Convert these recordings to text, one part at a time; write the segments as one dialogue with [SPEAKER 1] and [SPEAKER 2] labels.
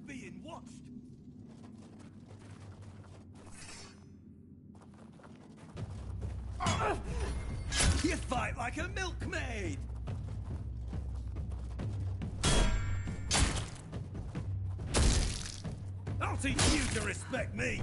[SPEAKER 1] Being watched. You fight like a milkmaid. I'll teach you to respect me.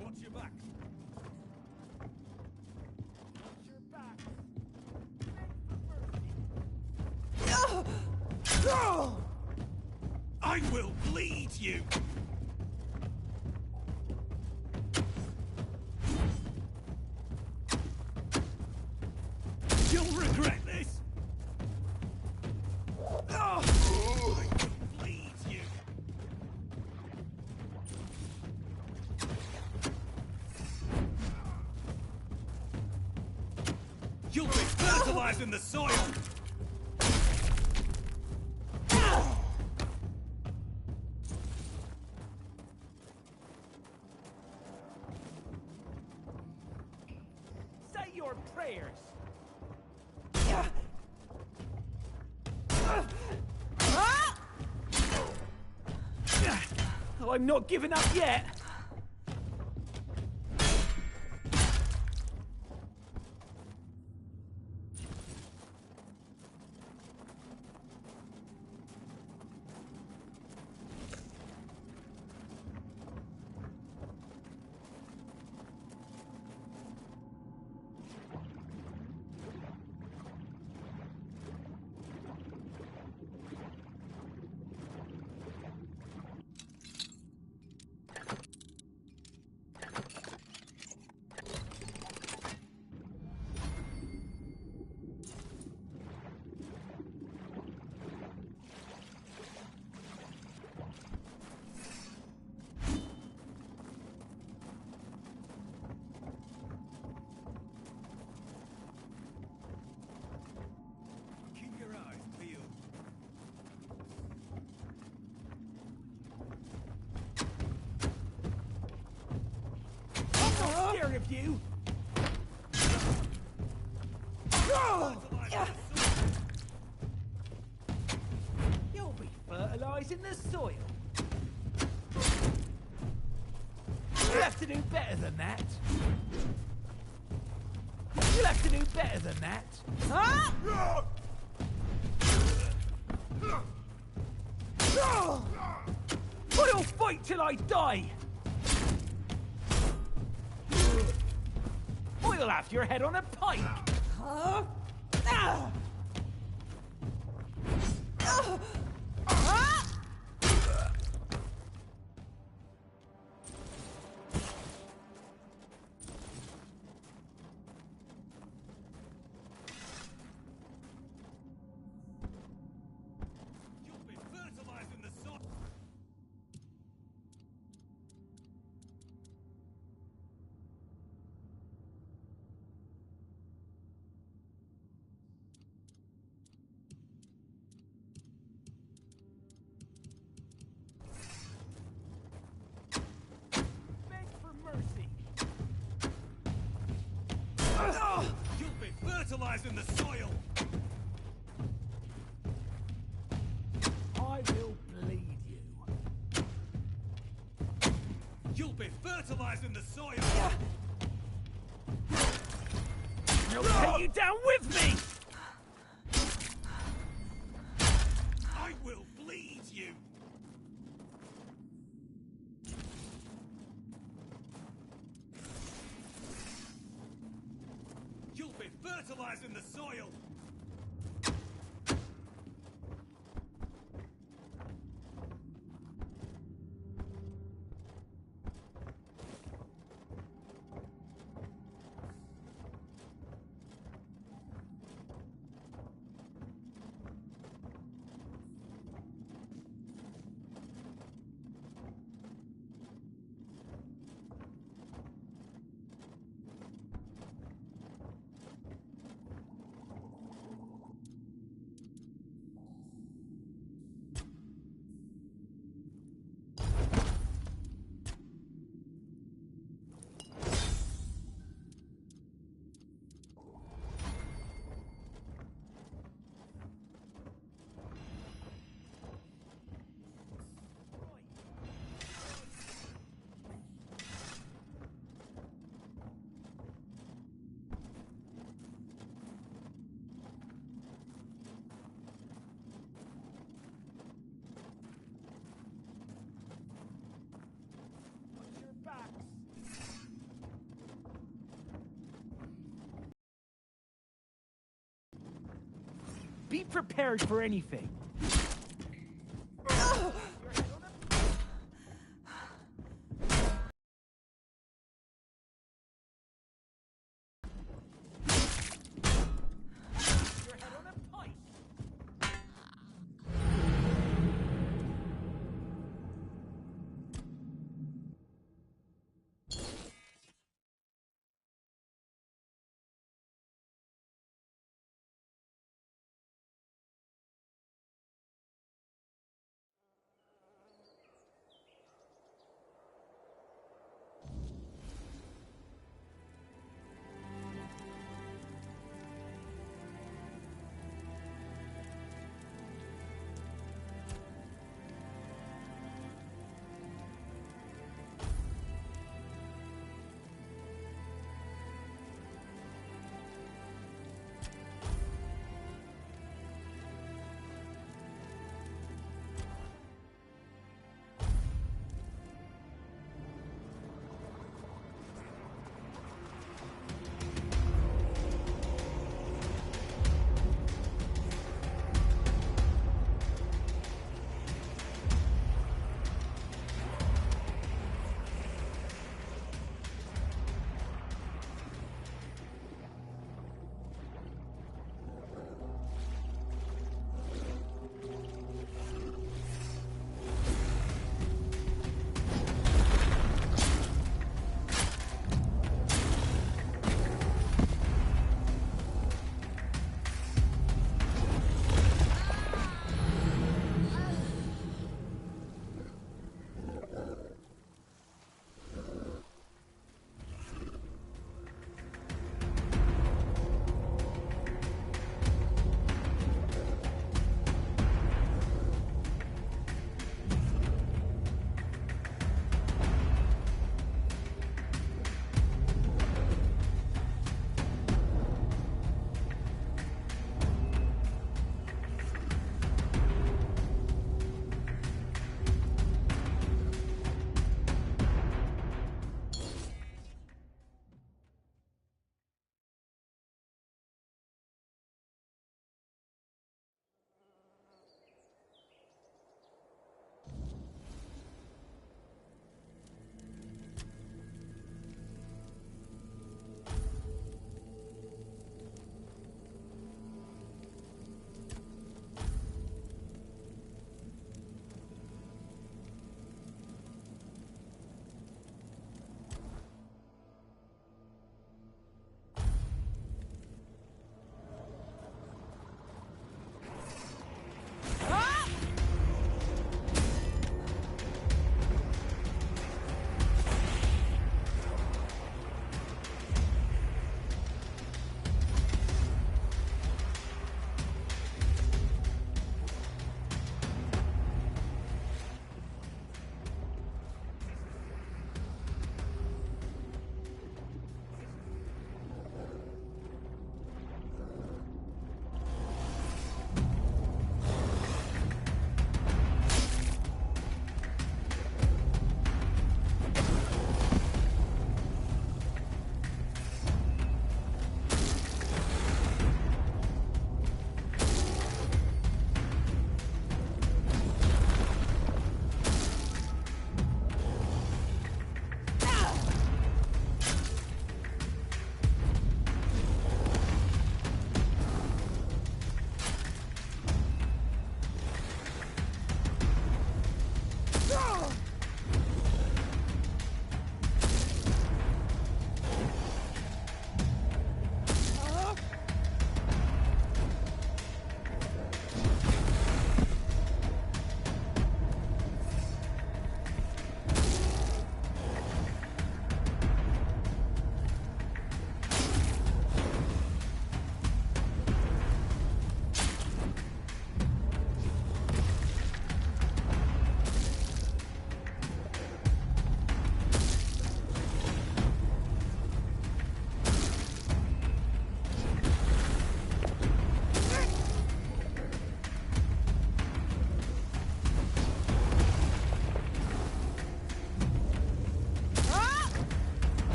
[SPEAKER 1] Watch your back. Watch your back. I will bleed you. You'll regret this. I will bleed you. You'll be fertilized in the soil! Say your prayers! Oh, I'm not giving up yet! Of you. You'll be fertilizing the soil. You'll have to do better than that. You'll have to do better than that. Huh? I'll fight till I die. You'll have your head on a pike! Huh? You'll be fertilizing the soil! mercy.
[SPEAKER 2] You'll be fertilizing the soil!
[SPEAKER 1] I will bleed you.
[SPEAKER 2] You'll be fertilizing the soil!
[SPEAKER 1] I'll take you down with me!
[SPEAKER 2] I will bleed you! You'll be fertilizing the soil!
[SPEAKER 1] Watch your backs. Be prepared for anything.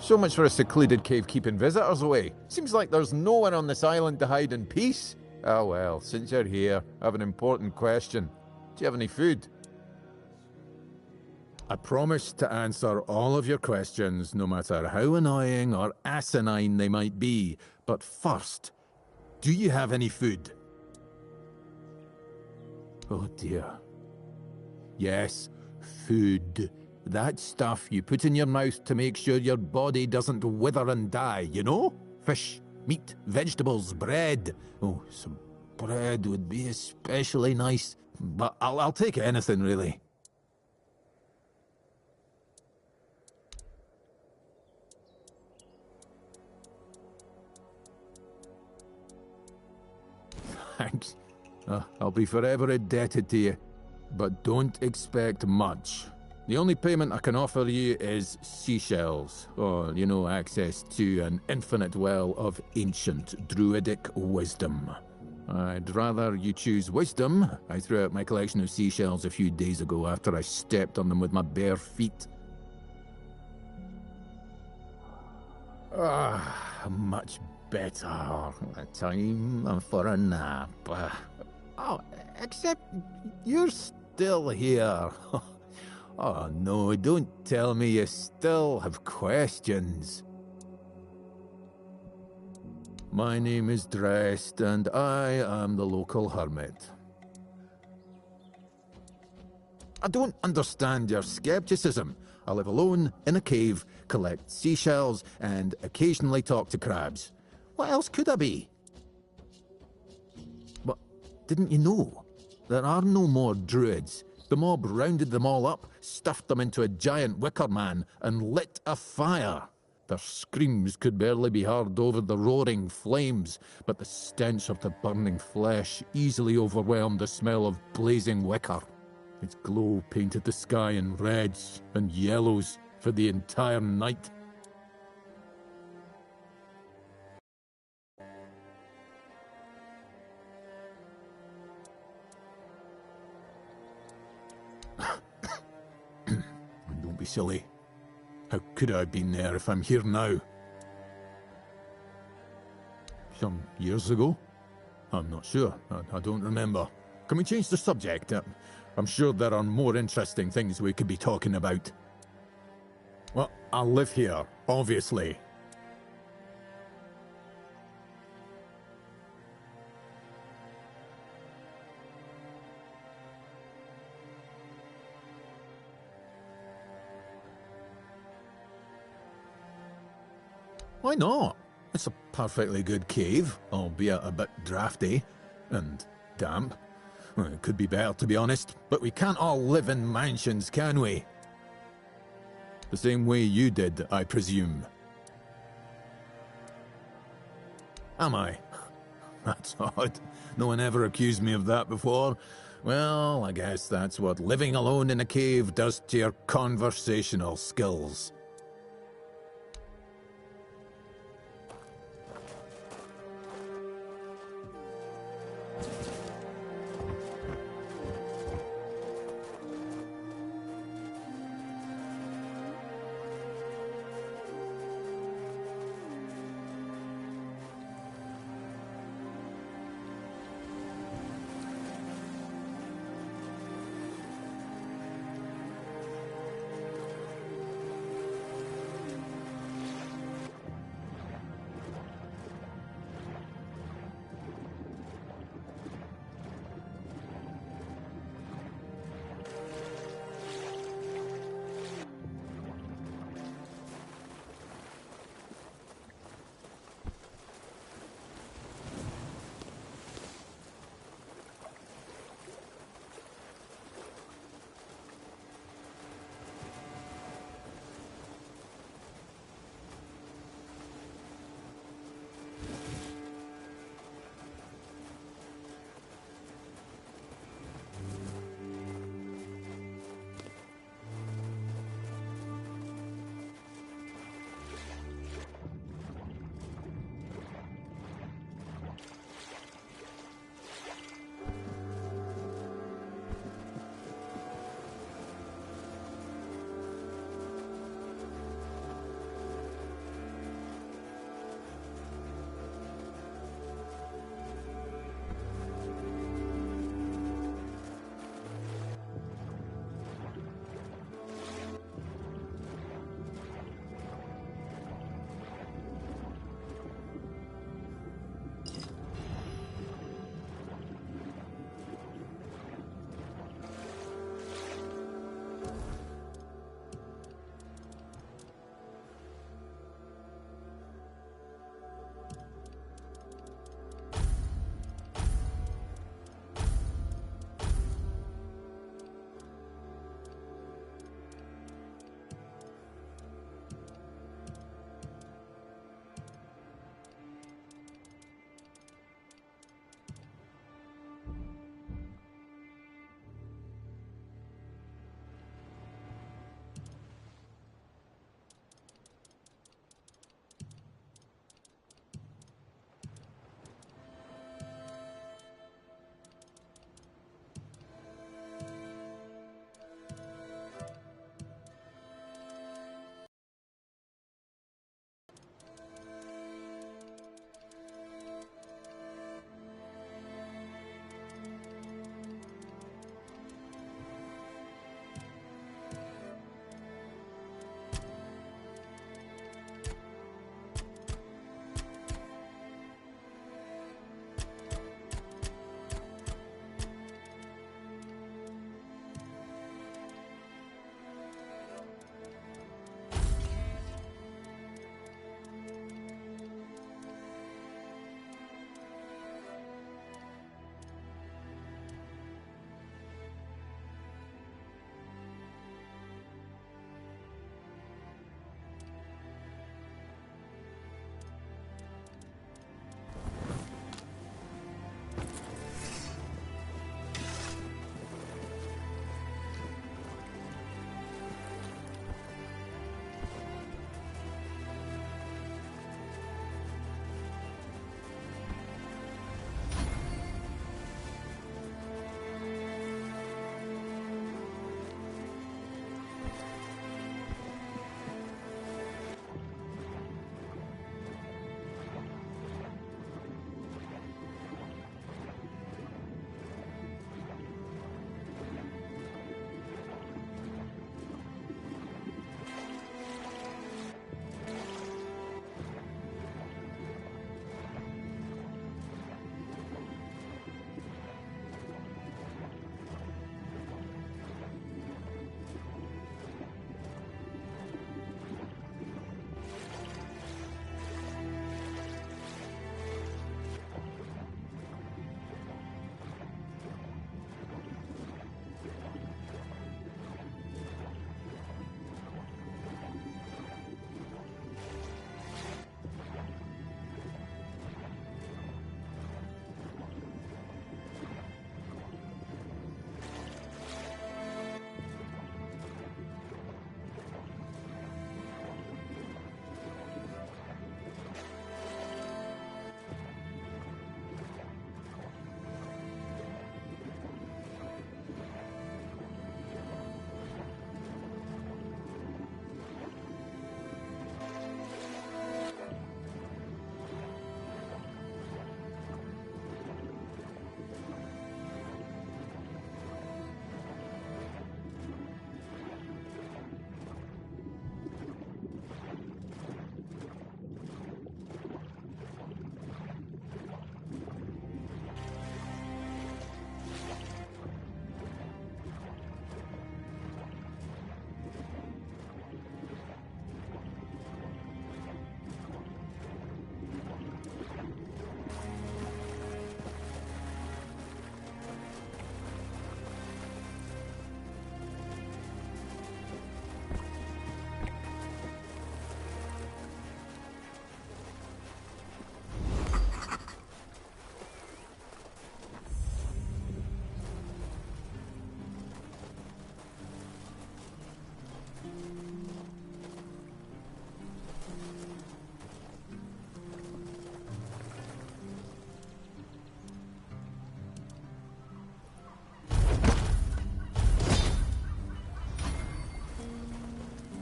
[SPEAKER 3] So much for a secluded cave keeping visitors away. Seems like there's no one on this island to hide in peace. Ah well, since you're here, I have an important question. Do you have any food? I promise to answer all of your questions, no matter how annoying or asinine they might be. But first, do you have any food? Oh dear. Yes, food. That stuff you put in your mouth to make sure your body doesn't wither and die, you know? Fish, meat, vegetables, bread. Oh, some bread would be especially nice. But I'll take anything, really. Thanks. I'll be forever indebted to you. But don't expect much. The only payment I can offer you is seashells, or, you know, access to an infinite well of ancient druidic wisdom. I'd rather you choose wisdom. I threw out my collection of seashells a few days ago after I stepped on them with my bare feet. Much better. A time for a nap. Oh, except you're still here. Oh no, don't tell me you still have questions. My name is Drest, and I am the local hermit. I don't understand your skepticism. I live alone in a cave, collect seashells, and occasionally talk to crabs. What else could I be? But didn't you know? There are no more druids. The mob rounded them all up, stuffed them into a giant wicker man, and lit a fire. Their screams could barely be heard over the roaring flames, but the stench of the burning flesh easily overwhelmed the smell of blazing wicker. Its glow painted the sky in reds and yellows for the entire night. Don't be silly. How could I have been there if I'm here now? Some years ago? I'm not sure. I don't remember. Can we change the subject? I'm sure there are more interesting things we could be talking about. Well, I live here, obviously. Why not? It's a perfectly good cave, albeit a bit drafty and damp. Well, it could be better, to be honest, but we can't all live in mansions, can we? The same way you did, I presume. Am I? That's odd. No one ever accused me of that before. Well, I guess that's what living alone in a cave does to your conversational skills.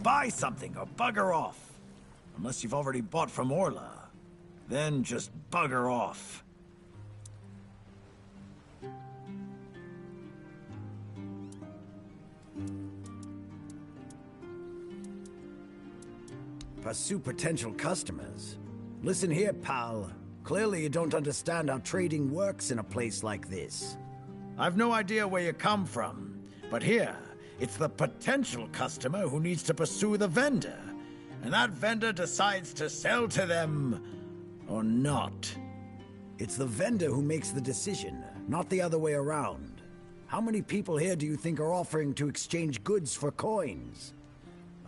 [SPEAKER 4] buy something or bugger off. Unless you've already bought from Orla. Then just bugger off.
[SPEAKER 5] Pursue potential customers. Listen here, pal. Clearly you don't understand how trading works in a place like this. I've no idea where you come from, but here, it's the potential customer who needs to pursue the vendor. And that vendor decides to sell to them or not. It's the vendor who makes the decision, not the other way around. How many people here do you think are offering to exchange goods for coins?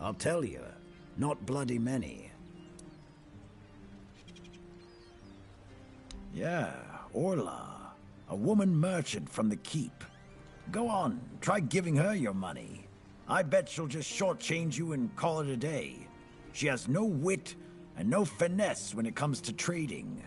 [SPEAKER 5] I'll tell you, not bloody many. Yeah, Orla. A woman merchant from the Keep. Go on, try giving her your money. I bet she'll just shortchange you and call it a day. She has no wit and no finesse when it comes to trading.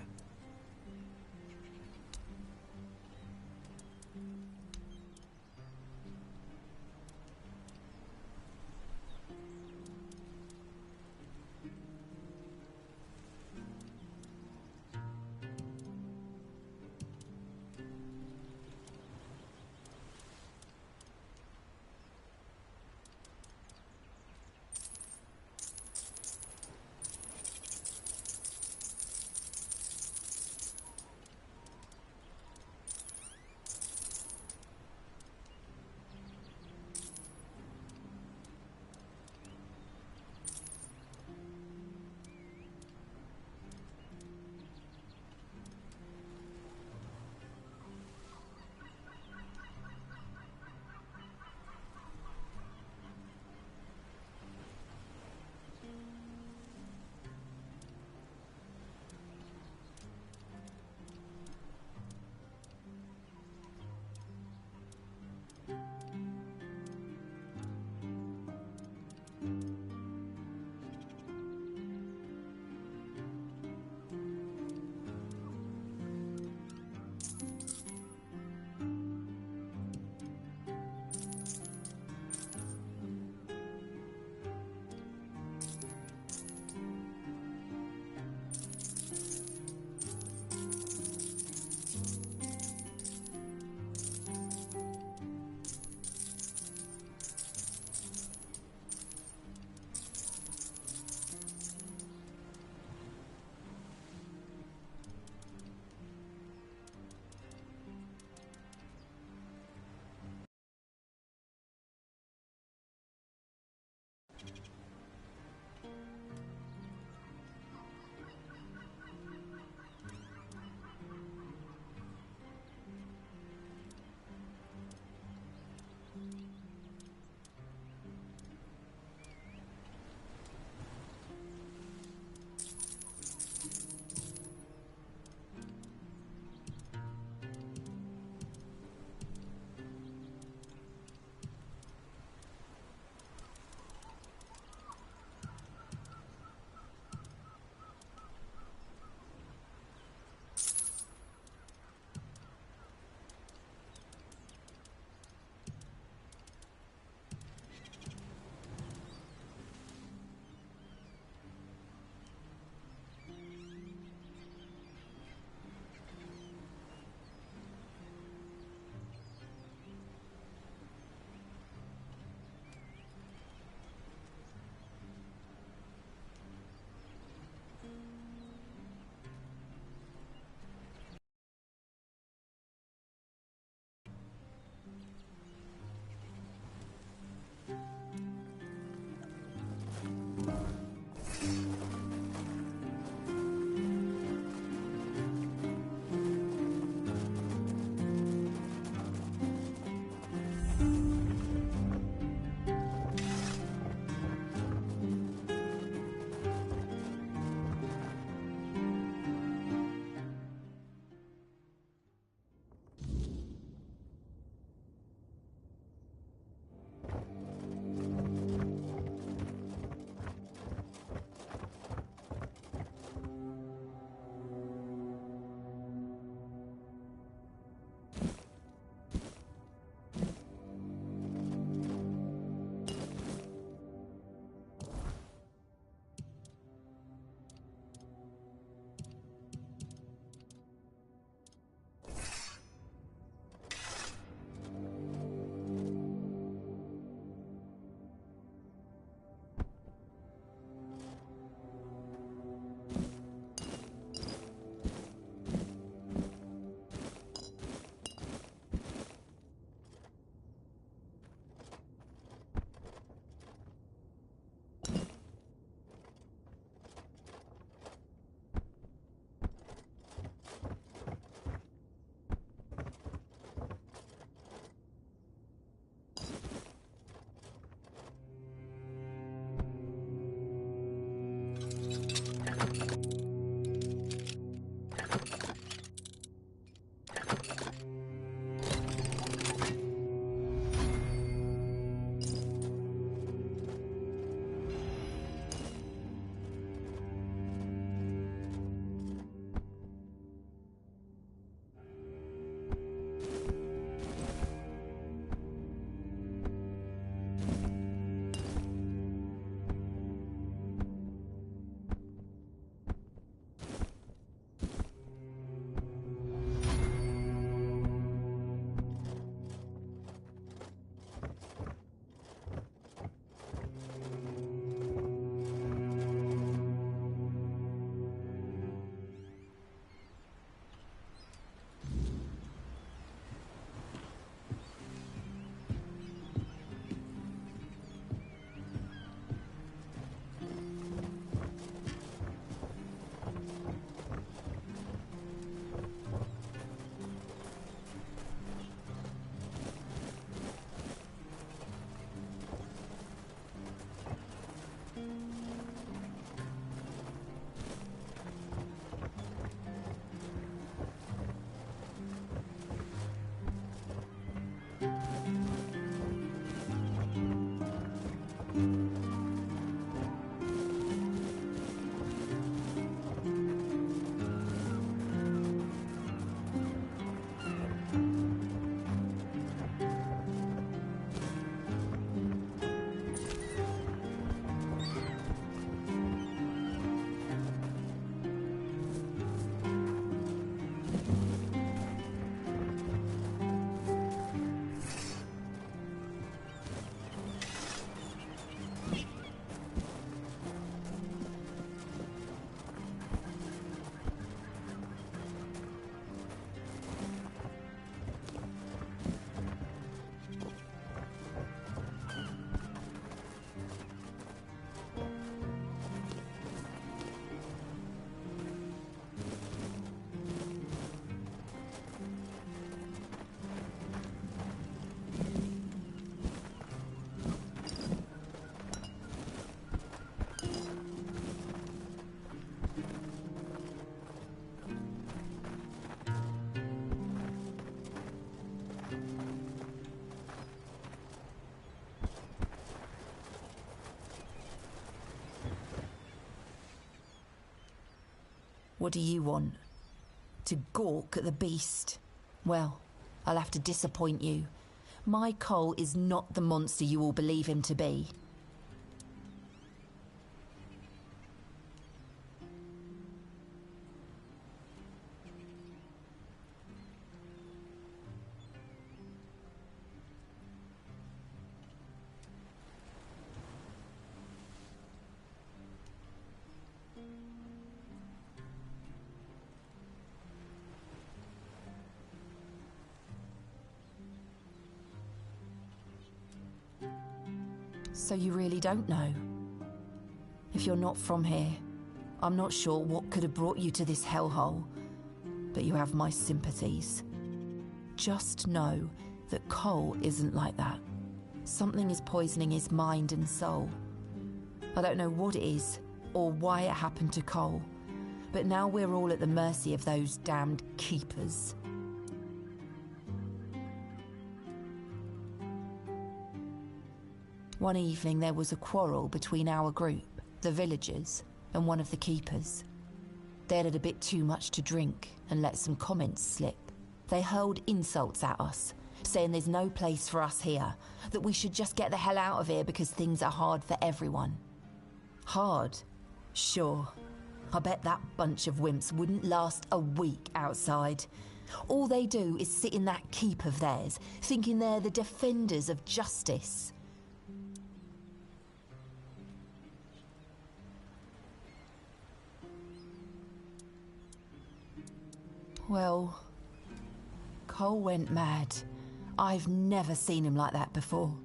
[SPEAKER 6] What do you want? To gawk at the beast? Well, I'll have to disappoint you. My Cole is not the monster you all believe him to be. So you really don't know? If you're not from here, I'm not sure what could have brought you to this hellhole, but you have my sympathies. Just know that Cole isn't like that. Something is poisoning his mind and soul. I don't know what it is, or why it happened to Cole, but now we're all at the mercy of those damned keepers. One evening there was a quarrel between our group, the villagers, and one of the keepers. They'd had a bit too much to drink and let some comments slip. They hurled insults at us, saying there's no place for us here, that we should just get the hell out of here because things are hard for everyone. Hard? Sure. I bet that bunch of wimps wouldn't last a week outside. All they do is sit in that keep of theirs, thinking they're the defenders of justice. Well, Cole went mad. I've never seen him like that before.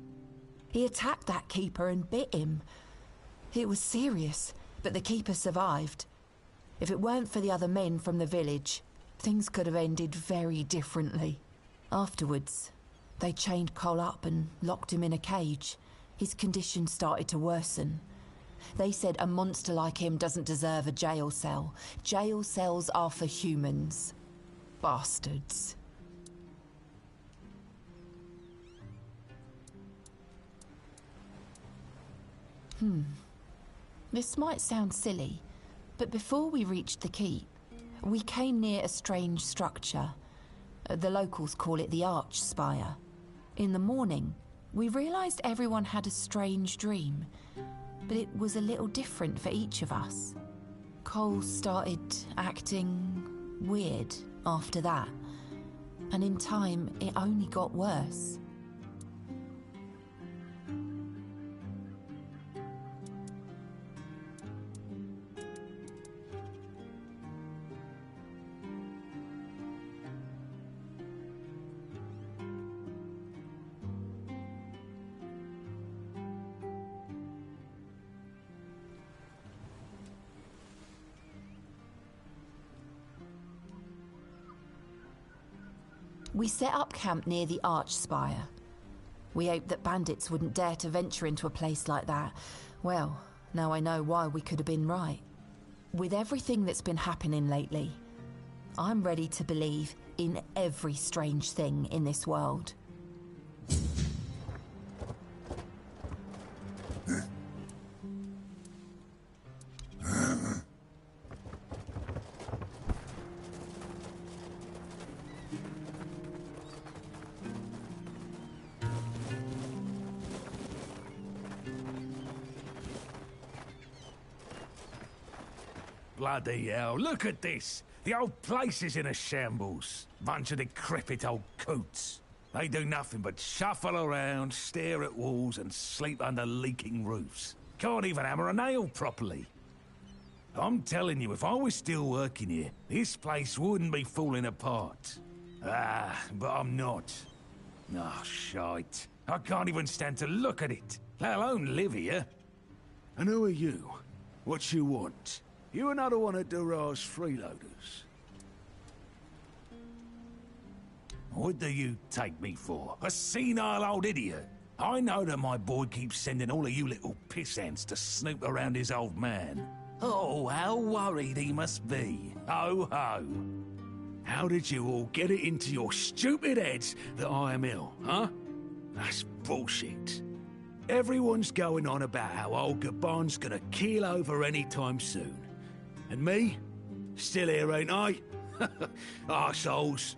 [SPEAKER 6] He attacked that keeper and bit him. It was serious, but the keeper survived. If it weren't for the other men from the village, things could have ended very differently. Afterwards, they chained Cole up and locked him in a cage. His condition started to worsen. They said a monster like him doesn't deserve a jail cell. Jail cells are for humans. Bastards. This might sound silly, but before we reached the keep, we came near a strange structure. The locals call it the Arch Spire. In the morning, we realised everyone had a strange dream, but it was a little different for each of us. Cole started acting weird after that, and in time it only got worse. We set up camp near the Arch Spire. We hoped that bandits wouldn't dare to venture into a place like that. Well, now I know why we could have been right. With everything that's been happening lately, I'm ready to believe in every strange thing in this world.
[SPEAKER 2] Bloody hell, look at this! The old place is in a shambles. Bunch of decrepit old coots. They do nothing but shuffle around, stare at walls and sleep under leaking roofs. Can't even hammer a nail properly. I'm telling you, if I was still working here, this place wouldn't be falling apart. Ah, but I'm not. Oh, shite. I can't even stand to look at it, let alone live here. And who are you? What you want? You another one of Durar's freeloaders? What do you take me for? A senile old idiot? I know that my boy keeps sending all of you little pissants to snoop around his old man. Oh, how worried he must be. Ho ho. How did you all get it into your stupid heads that I am ill, huh? That's bullshit. Everyone's going on about how old Gabon's gonna keel over any time soon. And me? Still here, ain't I? Arseholes.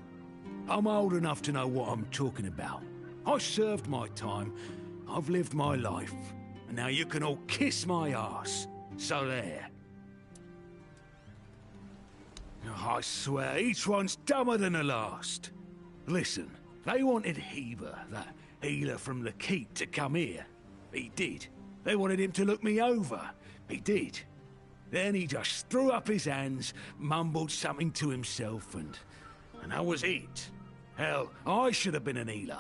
[SPEAKER 2] I'm old enough to know what I'm talking about. I served my time. I've lived my life. And now you can all kiss my arse. So there. Oh, I swear, each one's dumber than the last. Listen, they wanted Heber, that healer from the keep, to come here. He did. They wanted him to look me over. He did. Then he just threw up his hands, mumbled something to himself, and that was it. Hell, I should have been an healer.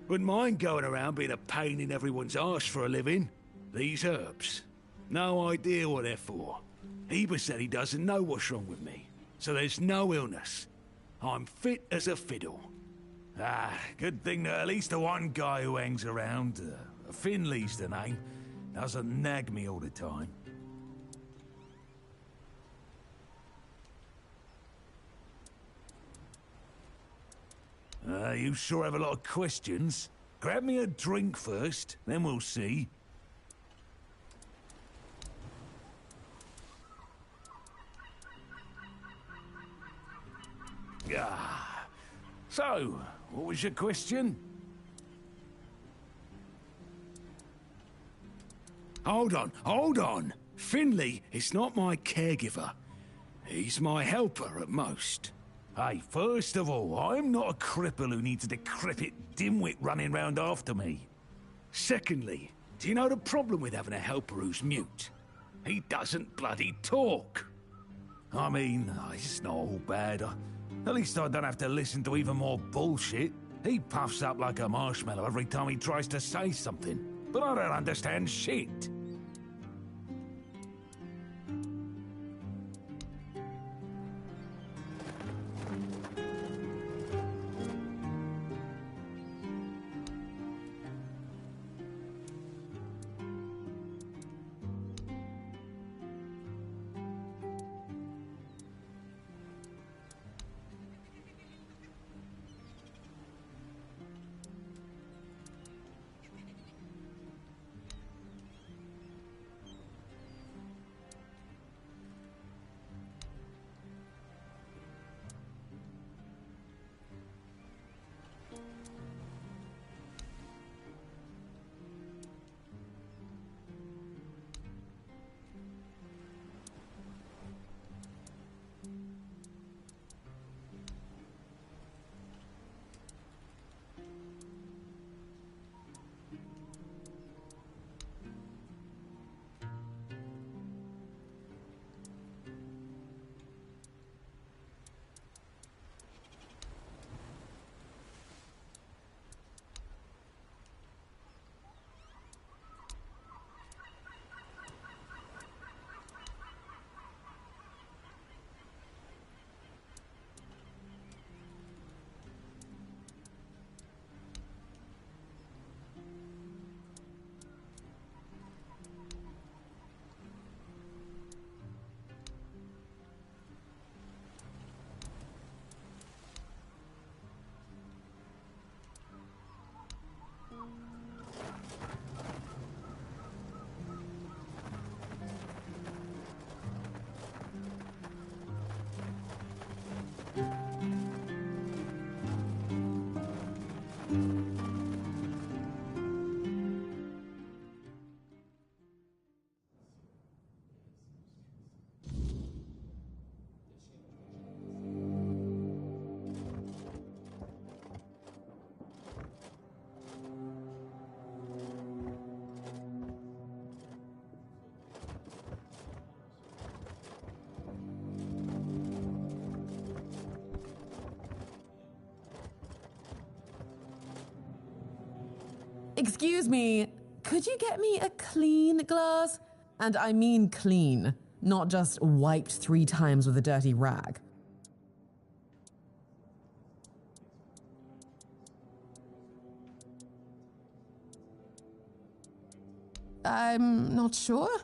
[SPEAKER 2] Wouldn't mind going around being a pain in everyone's arse for a living. These herbs. No idea what they're for. Heber said he doesn't know what's wrong with me. So there's no illness. I'm fit as a fiddle. Good thing that at least the one guy who hangs around, Finley's the name, doesn't nag me all the time. You sure have a lot of questions. Grab me a drink first, then we'll see. So, what was your question? Hold on. Finley is not my caregiver. He's my helper at most. Hey, first of all, I'm not a cripple who needs a decrepit dimwit running round after me. Secondly, do you know the problem with having a helper who's mute? He doesn't bloody talk. I mean, it's not all bad. At least I don't have to listen to even more bullshit. He puffs up like a marshmallow every time he tries to say something. But I don't understand shit.
[SPEAKER 7] Excuse me, could you get me a clean glass? And I mean clean, not just wiped 3 times with a dirty rag. I'm not sure.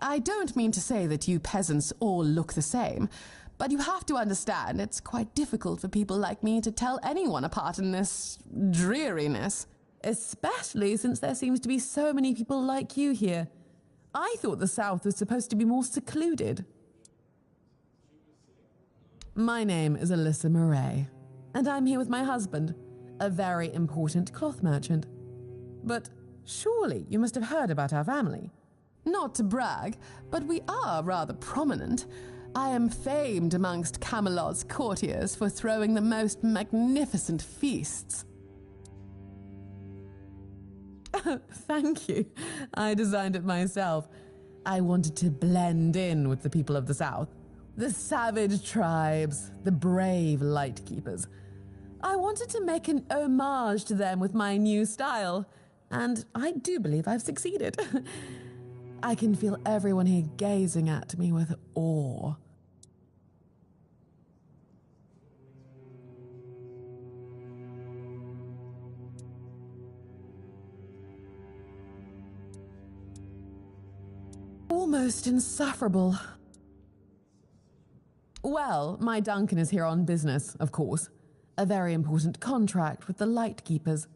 [SPEAKER 7] I don't mean to say that you peasants all look the same, but you have to understand it's quite difficult for people like me to tell anyone apart in this dreariness. Especially since there seems to be so many people like you here. I thought the South was supposed to be more secluded. My name is Alyssa Murray, and I'm here with my husband, a very important cloth merchant. But surely you must have heard about our family. Not to brag, but we are rather prominent. I am famed amongst Camelot's courtiers for throwing the most magnificent feasts. Thank you. I designed it myself. I wanted to blend in with the people of the South. The savage tribes, the brave lightkeepers. I wanted to make an homage to them with my new style, and I do believe I've succeeded. I can feel everyone here gazing at me with awe. Almost insufferable. Well, my Duncan is here on business, of course. A very important contract with the Lightkeepers.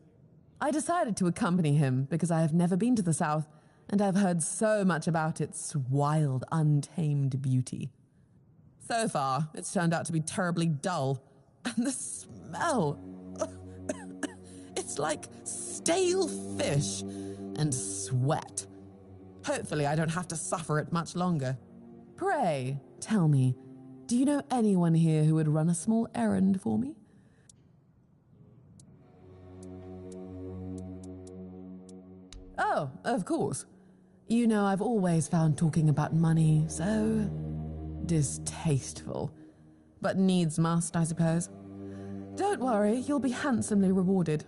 [SPEAKER 7] I decided to accompany him because I have never been to the South, and I've heard so much about its wild, untamed beauty. So far, it's turned out to be terribly dull. And the smell... it's like stale fish and sweat. Hopefully I don't have to suffer it much longer. Pray, tell me, do you know anyone here who would run a small errand for me? Oh, of course. You know, I've always found talking about money so distasteful. But needs must, I suppose. Don't worry, you'll be handsomely rewarded.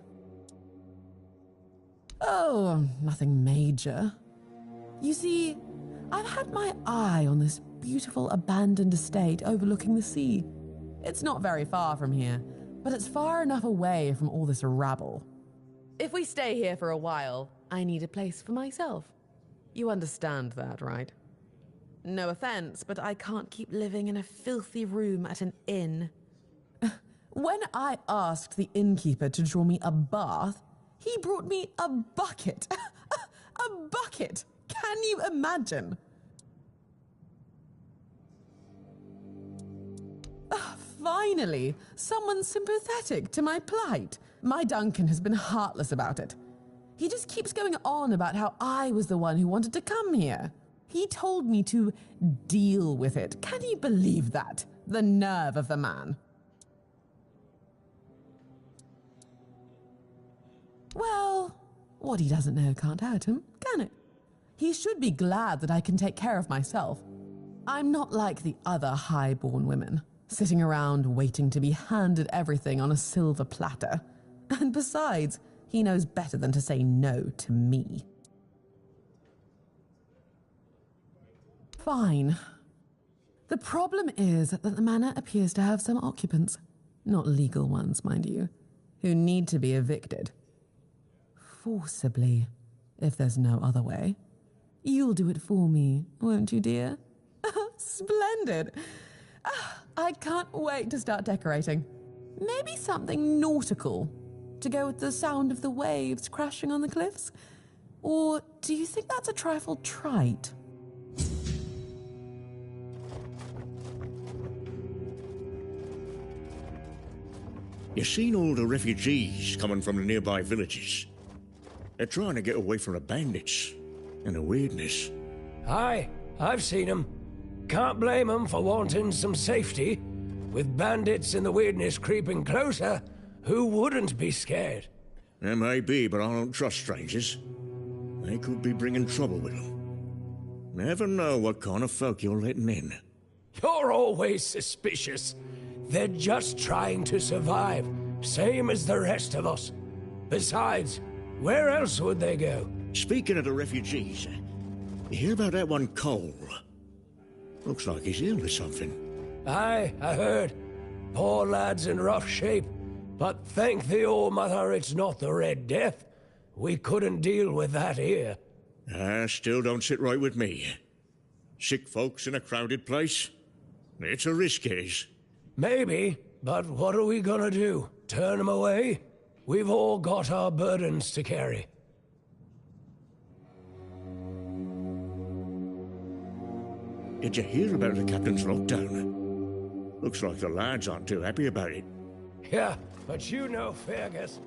[SPEAKER 7] Oh, nothing major. You see, I've had my eye on this beautiful abandoned estate overlooking the sea. It's not very far from here, but it's far enough away from all this rabble. If we stay here for a while, I need a place for myself. You understand that, right? No offense, but I can't keep living in a filthy room at an inn. When I asked the innkeeper to draw me a bath, he brought me a bucket. A bucket! Can you imagine? Finally, someone sympathetic to my plight. My Duncan has been heartless about it. He just keeps going on about how I was the one who wanted to come here. He told me to deal with it. Can you believe that? The nerve of the man. Well, what he doesn't know can't hurt him, can it? He should be glad that I can take care of myself. I'm not like the other high-born women, sitting around waiting to be handed everything on a silver platter. And besides, he knows better than to say no to me. Fine. The problem is that the manor appears to have some occupants, not legal ones, mind you, who need to be evicted. Forcibly, if there's no other way. You'll do it for me, won't you, dear? Splendid. I can't wait to start decorating. Maybe something nautical, to go with the sound of the waves crashing on the cliffs? Or do you think that's a trifle trite?
[SPEAKER 8] You seen all the refugees coming from the nearby villages? They're trying to get away from the bandits and the weirdness.
[SPEAKER 1] Aye, I've seen 'em. Can't blame 'em for wanting some safety. With bandits and the weirdness creeping closer, who wouldn't be scared?
[SPEAKER 8] There may be, but I don't trust strangers. They could be bringing trouble with them. Never know what kind of folk you're letting in.
[SPEAKER 1] You're always suspicious. They're just trying to survive, same as the rest of us. Besides, where else would they go?
[SPEAKER 8] Speaking of the refugees, you hear about that one Cole? Looks like he's ill or something.
[SPEAKER 1] Aye, I heard. Poor lad's in rough shape, but thank the All-Mother it's not the Red Death. We couldn't deal with that here.
[SPEAKER 8] Still don't sit right with me. Sick folks in a crowded place? It's a risk, is.
[SPEAKER 1] Maybe, but what are we gonna do? Turn 'em away? We've all got our burdens to carry.
[SPEAKER 8] Did you hear about the captain's lockdown? Looks like the lads aren't too happy about it.
[SPEAKER 1] Yeah, but you know Fergus.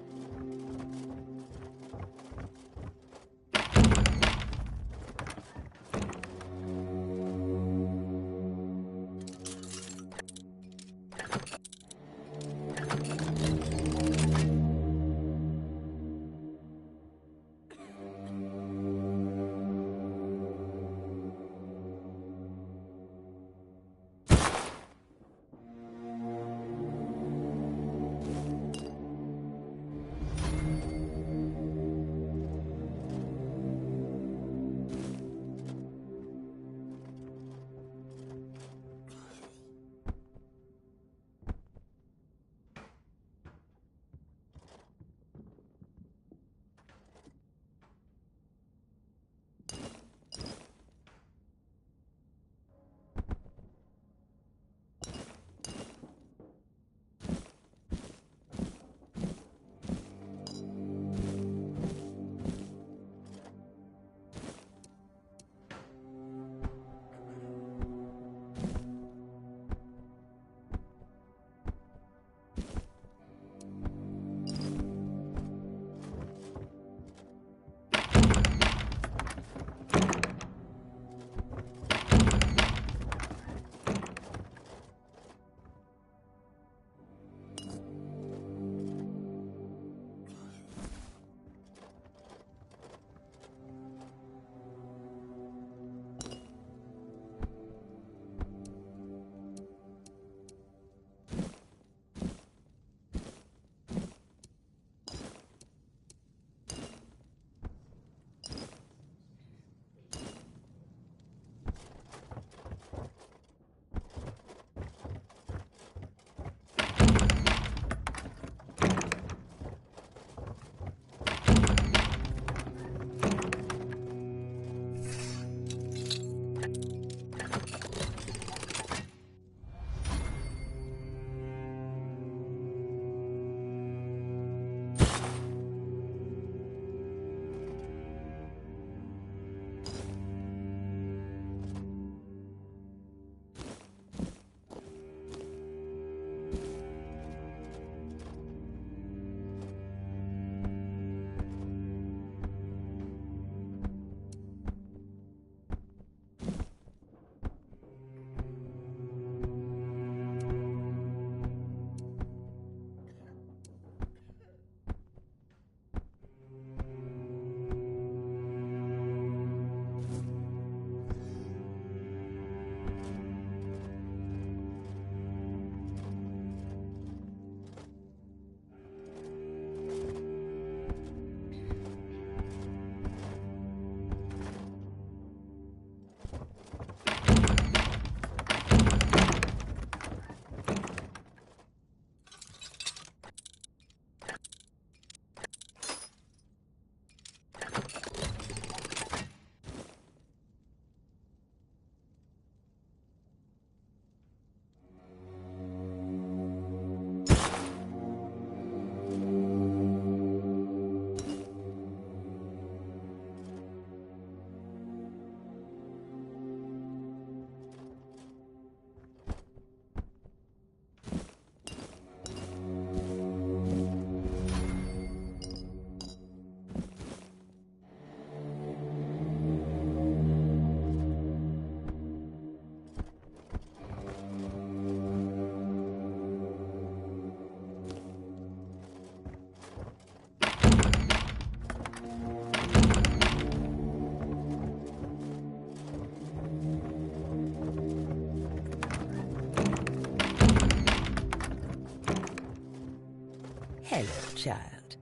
[SPEAKER 9] Hello, child.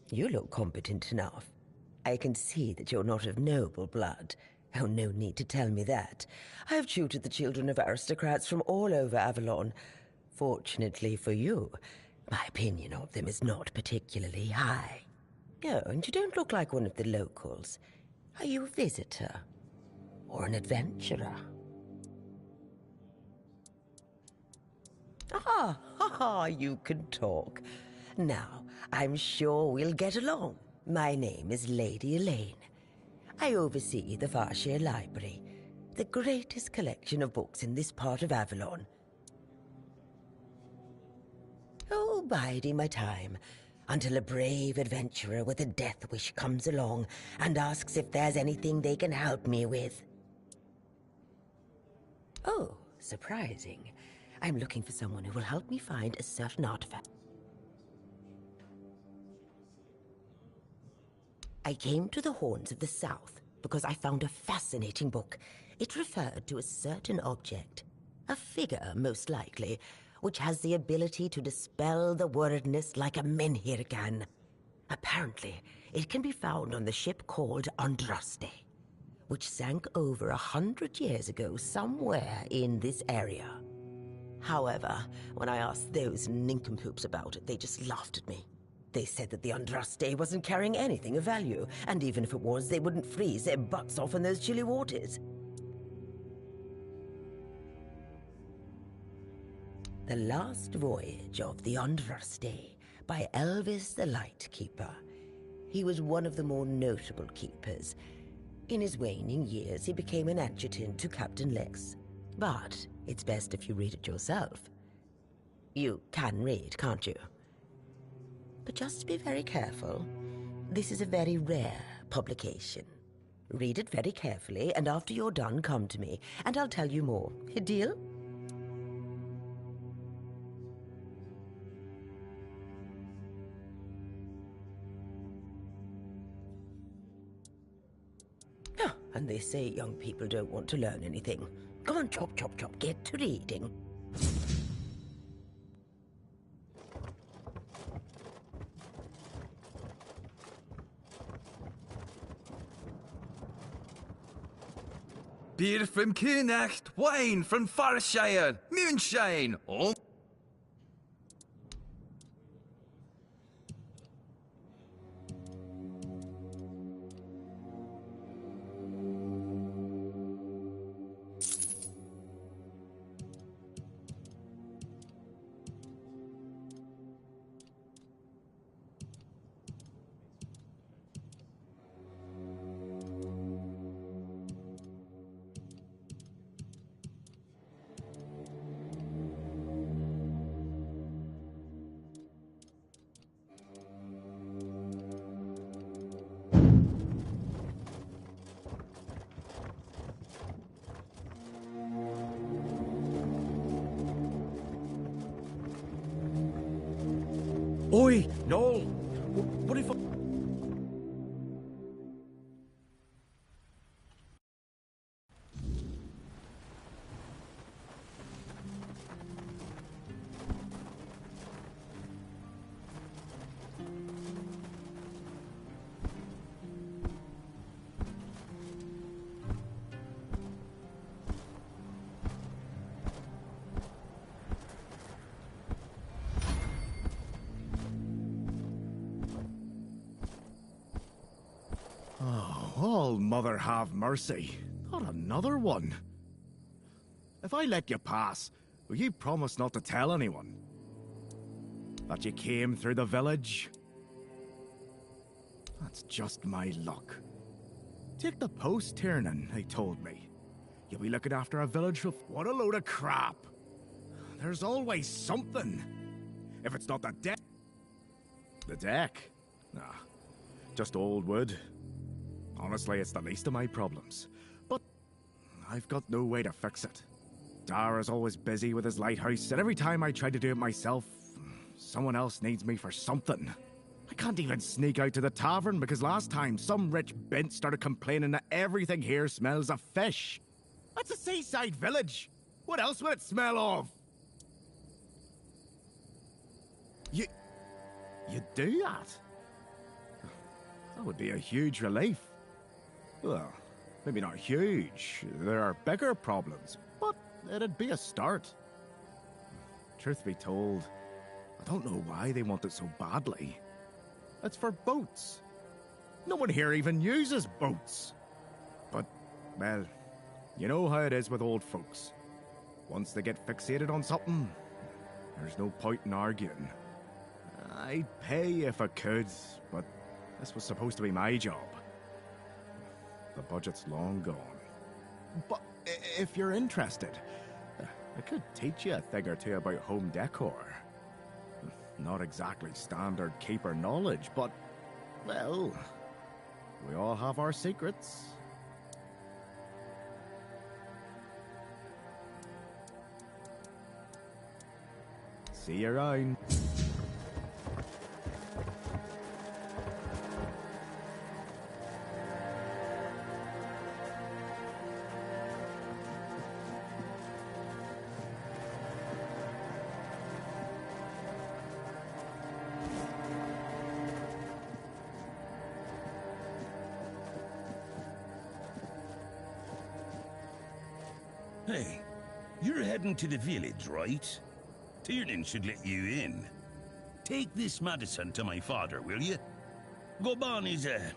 [SPEAKER 9] You look competent enough. I can see that you're not of noble blood. Oh, no need to tell me that. I've tutored the children of aristocrats from all over Avalon. Fortunately for you, my opinion of them is not particularly high. Oh, and you don't look like one of the locals. Are you a visitor? Or an adventurer? You can talk. Now, I'm sure we'll get along. My name is Lady Elaine. I oversee the Farshire Library, the greatest collection of books in this part of Avalon. Oh, biding my time, until a brave adventurer with a death wish comes along and asks if there's anything they can help me with. Oh, surprising. I'm looking for someone who will help me find a certain artifact. I came to the Horns of the South because I found a fascinating book. It referred to a certain object, a figure most likely, which has the ability to dispel the wordness like a menhir can. Apparently, it can be found on the ship called Andraste, which sank over 100 years ago somewhere in this area. However, when I asked those nincompoops about it, they just laughed at me. They said that the Andraste wasn't carrying anything of value, and even if it was, they wouldn't freeze their butts off in those chilly waters. The Last Voyage of the Andraste by Elvis the Lightkeeper. He was one of the more notable keepers. In his waning years, he became an adjutant to Captain Lex. But it's best if you read it yourself. You can read, can't you? But just be very careful. This is a very rare publication. Read it very carefully, and after you're done, come to me, and I'll tell you more. A deal? Oh, and they say young people don't want to learn anything. Come on, chop, chop, chop, get to reading.
[SPEAKER 10] Beer from Kunacht, wine from Farshire, moonshine. Oh.
[SPEAKER 1] Oi, Noel! What if I...
[SPEAKER 5] Oh, Mother have mercy. Not another one. If I let you pass, will you promise not to tell anyone? That you came through the village? That's just my luck. Take the post turning, they told me. You'll be looking after a village of... What a load of crap. There's always something. If it's not the deck... The deck? Nah, just old wood. Honestly, it's the least of my problems. But I've got no way to fix it. Dara's always busy with his lighthouse, and every time I try to do it myself, someone else needs me for something. I can't even sneak out to the tavern because last time some rich bint started complaining that everything here smells of fish. That's a seaside village. What else would it smell of? You do that? That would be a huge relief. Well, maybe not huge. There are bigger problems, but it'd be a start. Truth be told, I don't know why they want it so badly. It's for boats. No one here even uses boats. But, well, you know how it is with old folks. Once they get fixated on something, there's no point in arguing. I'd pay if I could, but this was supposed to be my job. The budget's long gone. But if you're interested, I could teach you a thing or two about home decor.
[SPEAKER 4] Not exactly standard keeper knowledge, but, well, we all have our secrets. See you around.
[SPEAKER 11] Hey, you're heading to the village, right? Tiernan should let you in. Take this medicine to my father, will you? Goban is a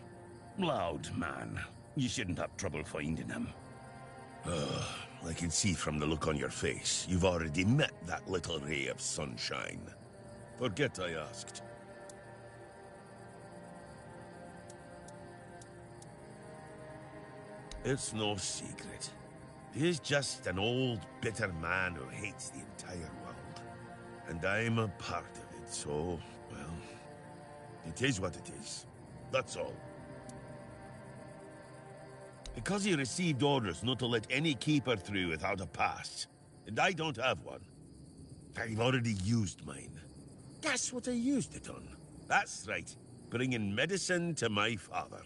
[SPEAKER 11] loud man. You shouldn't have trouble finding him. I can see from the look on your face, you've already met that little ray of sunshine. Forget I asked. It's no secret. He's just an old, bitter man who hates the entire world. And I'm a part of it, so, well, it is what it is. That's all. Because he received orders not to let any keeper through without a pass, and I don't have one. I've already used mine. Guess what I used it on? That's right, bringing medicine to my father.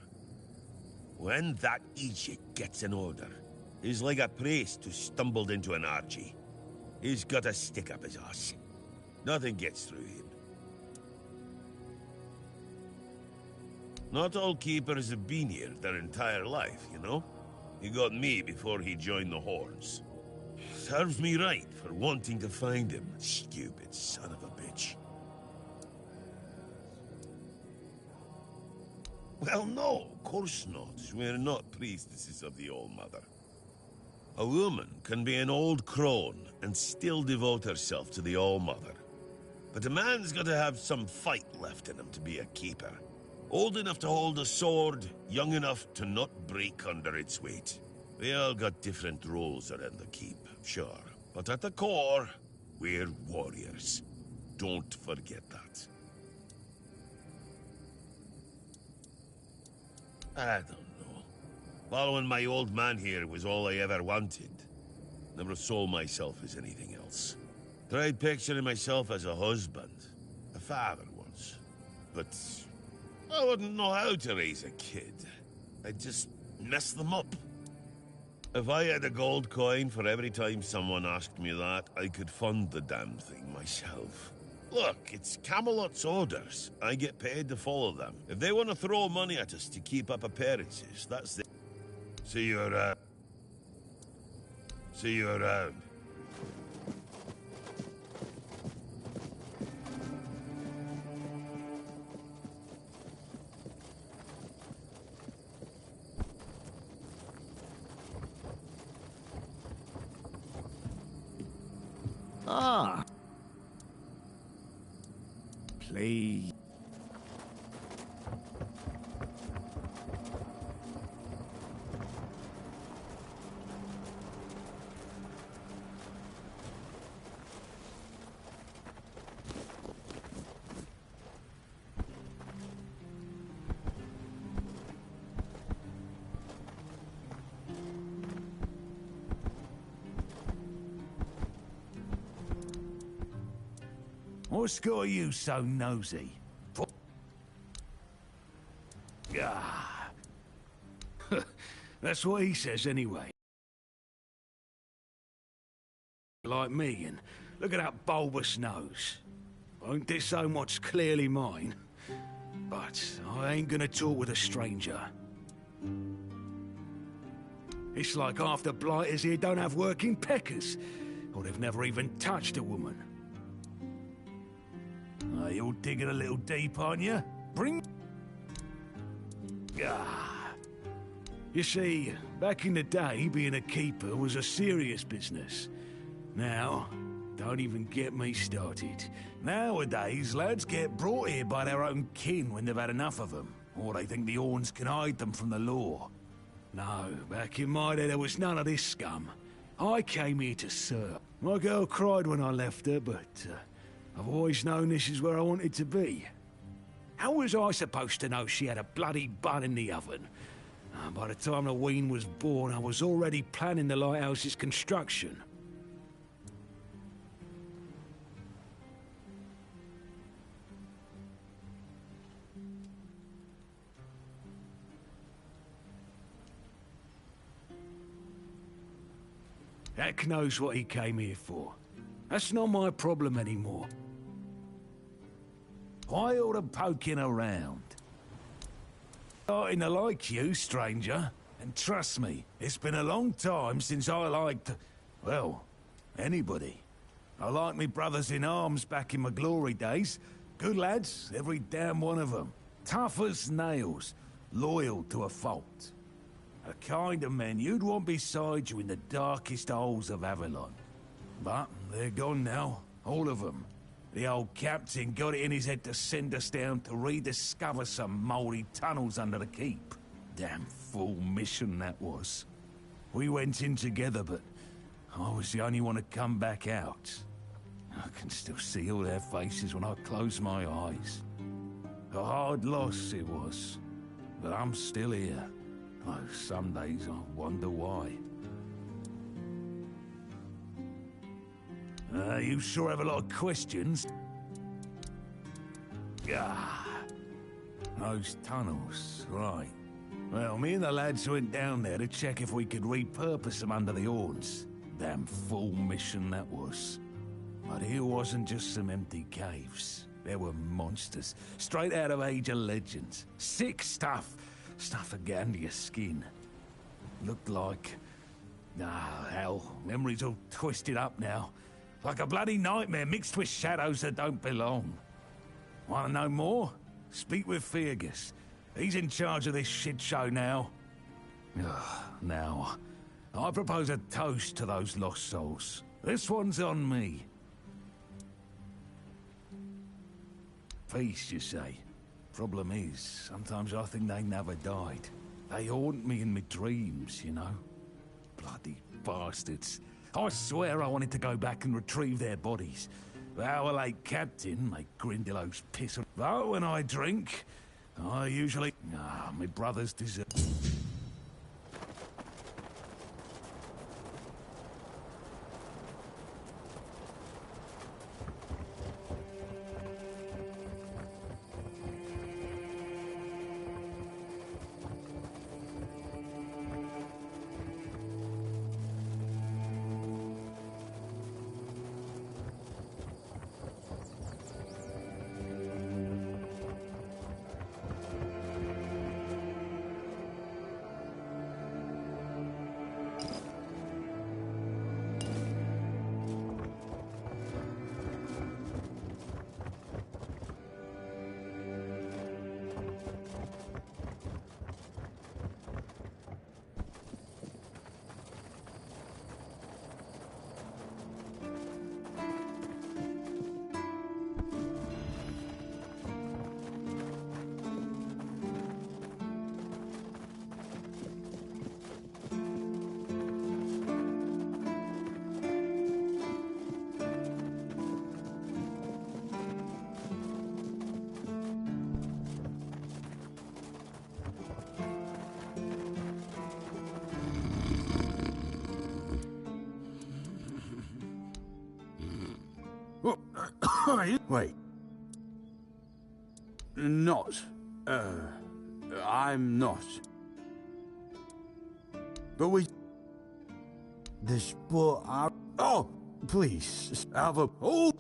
[SPEAKER 11] When that Egypt gets an order, he's like a priest who stumbled into an orgy. He's got a stick up his ass. Nothing gets through him. Not all keepers have been here their entire life, you know? He got me before he joined the Horns. Serves me right for wanting to find him, stupid son of a bitch. Well, no, of course not. We're not priestesses of the All-Mother. A woman can be an old crone and still devote herself to the All-Mother. But a man's got to have some fight left in him to be a keeper. Old enough to hold a sword, young enough to not break under its weight. We all got different roles around the keep, sure. But at the core, we're warriors. Don't forget that. I don't know. Following my old man here was all I ever wanted. Never saw myself as anything else. Tried picturing myself as a husband, a father once. But I wouldn't know how to raise a kid. I'd just mess them up. If I had a gold coin for every time someone asked me that, I could fund the damn thing myself. Look, it's Camelot's orders. I get paid to follow them. If they want to throw money at us to keep up appearances, that's the... See you around. See you around.
[SPEAKER 4] Ah. Please.
[SPEAKER 2] What's got you so nosy? Ah. That's what he says anyway. Like me, and look at that bulbous nose. Won't disown what's clearly mine. But I ain't gonna talk with a stranger. It's like half the blighters here don't have working peckers, or they've never even touched a woman. You're digging a little deep, aren't you? Bring... Ah. You see, back in the day, being a keeper was a serious business. Now, don't even get me started. Nowadays, lads get brought here by their own kin when they've had enough of them, or they think the Horns can hide them from the law. No, back in my day, there was none of this scum. I came here to serve. My girl cried when I left her, but... I've always known this is where I wanted to be. How was I supposed to know she had a bloody bun in the oven? By the time the wean was born, I was already planning the lighthouse's construction. Heck knows what he came here for. That's not my problem anymore. Why all the poking around? Starting to like you, stranger. And trust me, it's been a long time since I liked, well, anybody. I liked me brothers in arms back in my glory days. Good lads, every damn one of them. Tough as nails, loyal to a fault. A kind of men you'd want beside you in the darkest holes of Avalon. But they're gone now, all of them. The old captain got it in his head to send us down to rediscover some mouldy tunnels under the keep. Damn fool mission that was. We went in together, but I was the only one to come back out. I can still see all their faces when I close my eyes. A hard loss it was, but I'm still here. Oh, some days I wonder why. You sure have a lot of questions. Ah, those tunnels, right. Well, me and the lads went down there to check if we could repurpose them under the horns. Damn fool mission that was. But here wasn't just some empty caves. There were monsters, straight out of Age of Legends. Sick stuff. Stuff to get under your skin. Looked like... hell, memory's all twisted up now. Like a bloody nightmare mixed with shadows that don't belong. Want to know more? Speak with Fergus. He's in charge of this shit show now. Now, I propose a toast to those lost souls. This one's on me. Peace, you say? Problem is, sometimes I think they never died. They haunt me in my dreams, you know? Bloody bastards. I swear I wanted to go back and retrieve their bodies. Our late captain made Grindelows piss. But when I drink, I usually... my brothers deserve...
[SPEAKER 12] Wait. Not. I'm not. But we...
[SPEAKER 5] This boy...
[SPEAKER 12] Oh, please, Alva. Oh!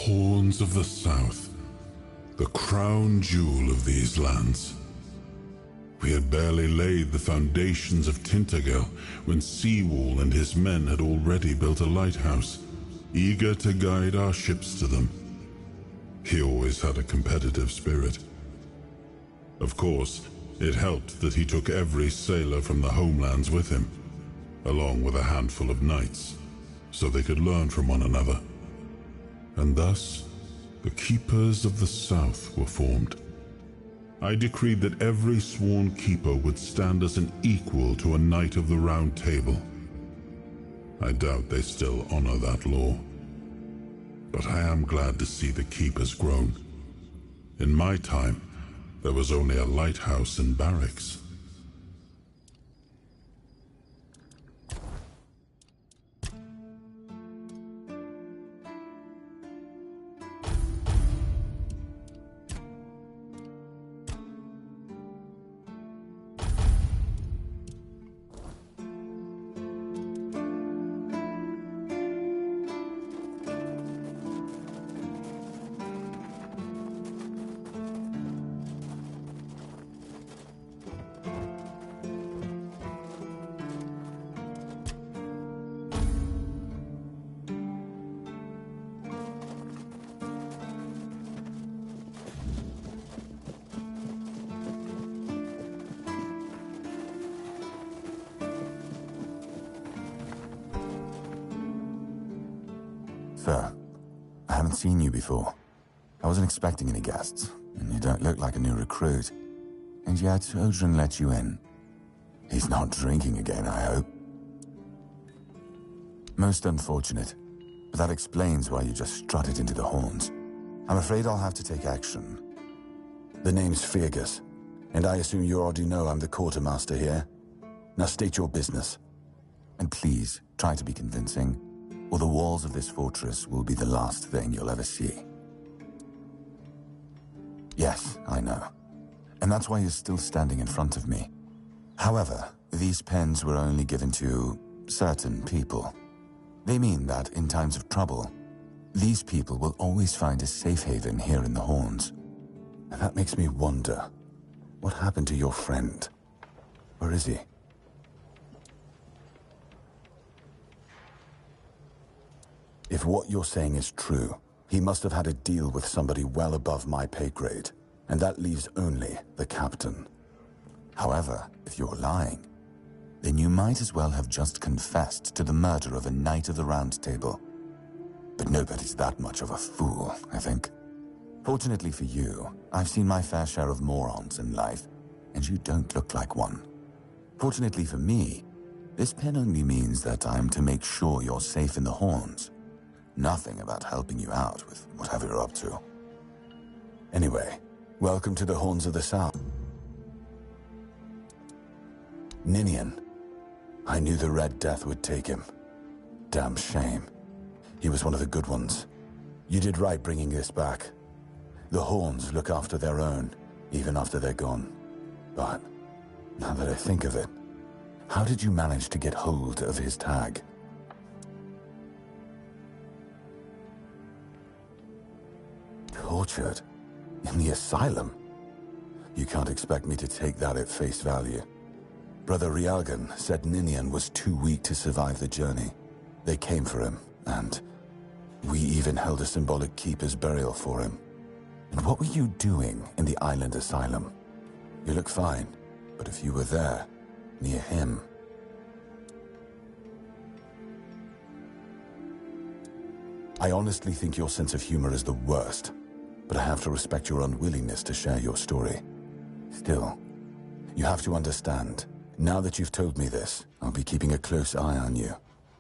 [SPEAKER 13] Horns of the South, the crown jewel of these lands. We had barely laid the foundations of Tainted Grail when Seawall and his men had already built a lighthouse, eager to guide our ships to them. He always had a competitive spirit. Of course, it helped that he took every sailor from the homelands with him, along with a handful of knights, so they could learn from one another. And thus, the Keepers of the South were formed. I decreed that every sworn keeper would stand as an equal to a Knight of the Round Table. I doubt they still honor that law. But I am glad to see the keepers grown. In my time, there was only a lighthouse and barracks.
[SPEAKER 14] Sir, I haven't seen you before. I wasn't expecting any guests, and you don't look like a new recruit. And yet, Odrin let you in. He's not drinking again, I hope. Most unfortunate, but that explains why you just strutted into the horns. I'm afraid I'll have to take action. The name's Fergus, and I assume you already know I'm the quartermaster here. Now state your business. And please, try to be convincing, or the walls of this fortress will be the last thing you'll ever see. Yes, I know. And that's why you're still standing in front of me. However, these pens were only given to certain people. They mean that in times of trouble, these people will always find a safe haven here in the Horns. And that makes me wonder, what happened to your friend? Where is he? If what you're saying is true, he must have had a deal with somebody well above my pay grade, and that leaves only the captain. However, if you're lying, then you might as well have just confessed to the murder of a Knight of the Round Table. But nobody's that much of a fool, I think. Fortunately for you, I've seen my fair share of morons in life, and you don't look like one. Fortunately for me, this pen only means that I'm to make sure you're safe in the Horns. Nothing about helping you out with whatever you're up to. Anyway, welcome to the Horns of the South. Ninian. I knew the Red Death would take him. Damn shame. He was one of the good ones. You did right bringing this back. The Horns look after their own, even after they're gone. But, now that I think of it, how did you manage to get hold of his tag? Tortured? In the asylum? You can't expect me to take that at face value. Brother Rialgan said Ninian was too weak to survive the journey. They came for him, and we even held a symbolic keeper's burial for him. And what were you doing in the island asylum? You look fine, but if you were there, near him... I honestly think your sense of humor is the worst, but I have to respect your unwillingness to share your story. Still, you have to understand, now that you've told me this, I'll be keeping a close eye on you.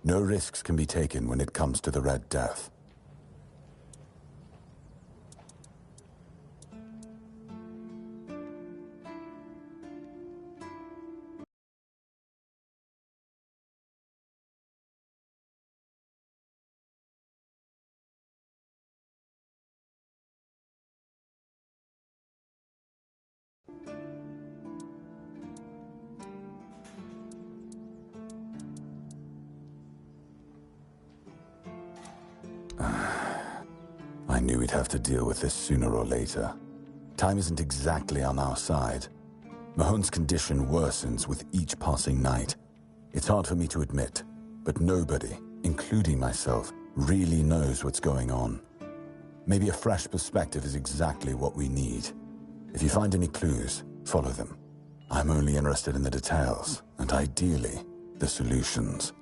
[SPEAKER 14] No risks can be taken when it comes to the Red Death. I knew we'd have to deal with this sooner or later. Time isn't exactly on our side. Mahon's condition worsens with each passing night. It's hard for me to admit, but nobody, including myself, really knows what's going on. Maybe a fresh perspective is exactly what we need. If you find any clues, follow them. I'm only interested in the details, and ideally, the solutions.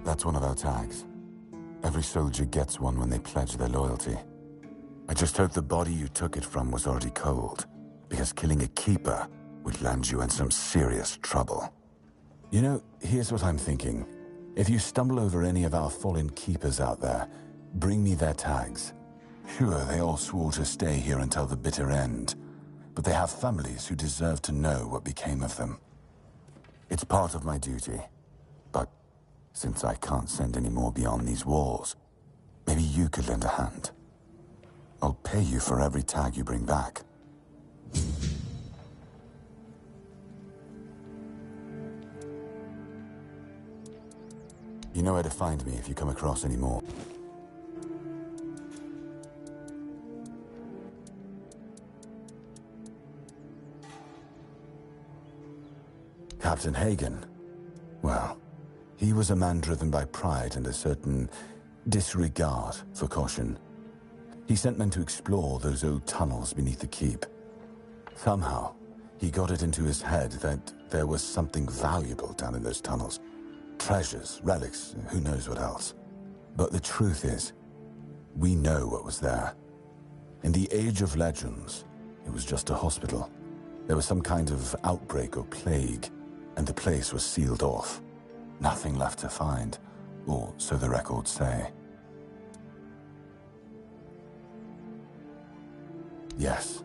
[SPEAKER 14] That's one of our tags. Every soldier gets one when they pledge their loyalty. I just hope the body you took it from was already cold, because killing a keeper would land you in some serious trouble. You know, here's what I'm thinking. If you stumble over any of our fallen keepers out there, bring me their tags. Sure, they all swore to stay here until the bitter end, but they have families who deserve to know what became of them. It's part of my duty, but since I can't send any more beyond these walls, maybe you could lend a hand. I'll pay you for every tag you bring back. You know where to find me if you come across any more. Captain Hagen. Well, he was a man driven by pride and a certain disregard for caution. He sent men to explore those old tunnels beneath the keep. Somehow, he got it into his head that there was something valuable down in those tunnels. Treasures, relics, who knows what else. But the truth is, we know what was there. In the age of legends, it was just a hospital. There was some kind of outbreak or plague, and the place was sealed off. Nothing left to find, or so the records say. Yes,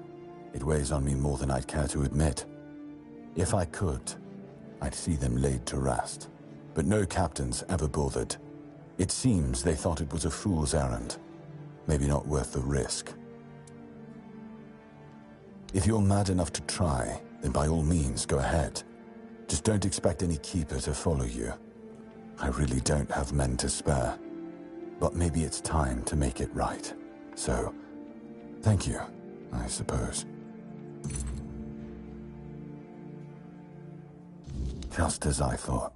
[SPEAKER 14] it weighs on me more than I'd care to admit. If I could, I'd see them laid to rest. But no captains ever bothered. It seems they thought it was a fool's errand. Maybe not worth the risk. If you're mad enough to try, then by all means, go ahead. Just don't expect any keeper to follow you. I really don't have men to spare. But maybe it's time to make it right. So, thank you, I suppose. Just as I thought.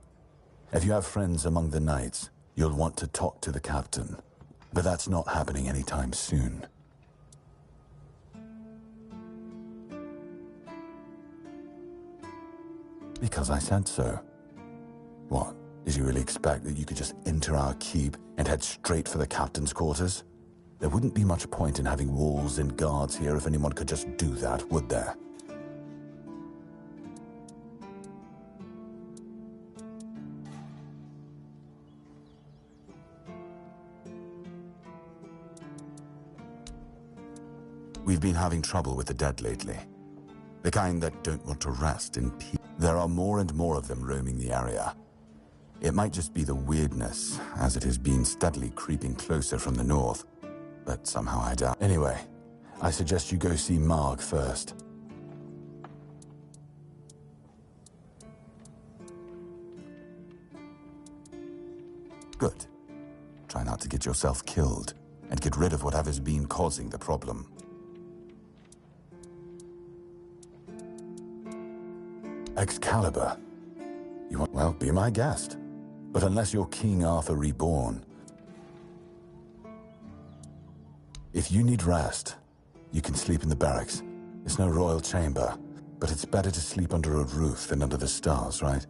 [SPEAKER 14] If you have friends among the knights, you'll want to talk to the captain. But that's not happening anytime soon. Because I said so. What? Did you really expect that you could just enter our keep and head straight for the captain's quarters? There wouldn't be much point in having walls and guards here if anyone could just do that, would there? We've been having trouble with the dead lately. The kind that don't want to rest in peace. There are more and more of them roaming the area. It might just be the weirdness, as it has been steadily creeping closer from the north. But somehow I doubt. Anyway, I suggest you go see Marg first. Good. Try not to get yourself killed, and get rid of whatever's been causing the problem. Excalibur. You want, well, be my guest. But unless you're King Arthur reborn, if you need rest, you can sleep in the barracks. It's no royal chamber, but it's better to sleep under a roof than under the stars, right?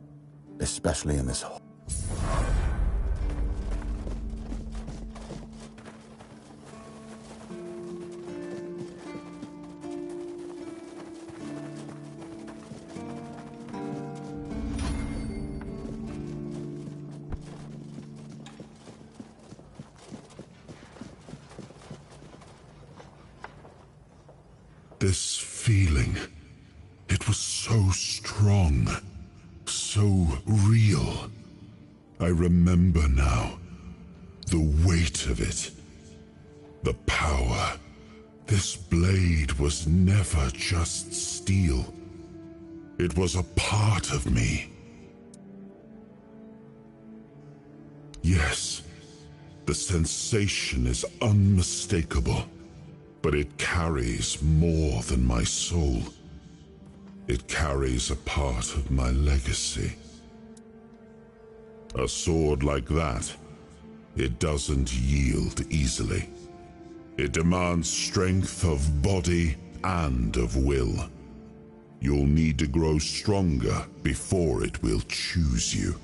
[SPEAKER 14] Especially in this hole.
[SPEAKER 13] This feeling, it was so strong, so real. I remember now. The weight of it. The power. This blade was never just steel. It was a part of me. Yes, the sensation is unmistakable, but it carries more than my soul. It carries a part of my legacy. A sword like that, it doesn't yield easily. It demands strength of body and of will. You'll need to grow stronger before it will choose you.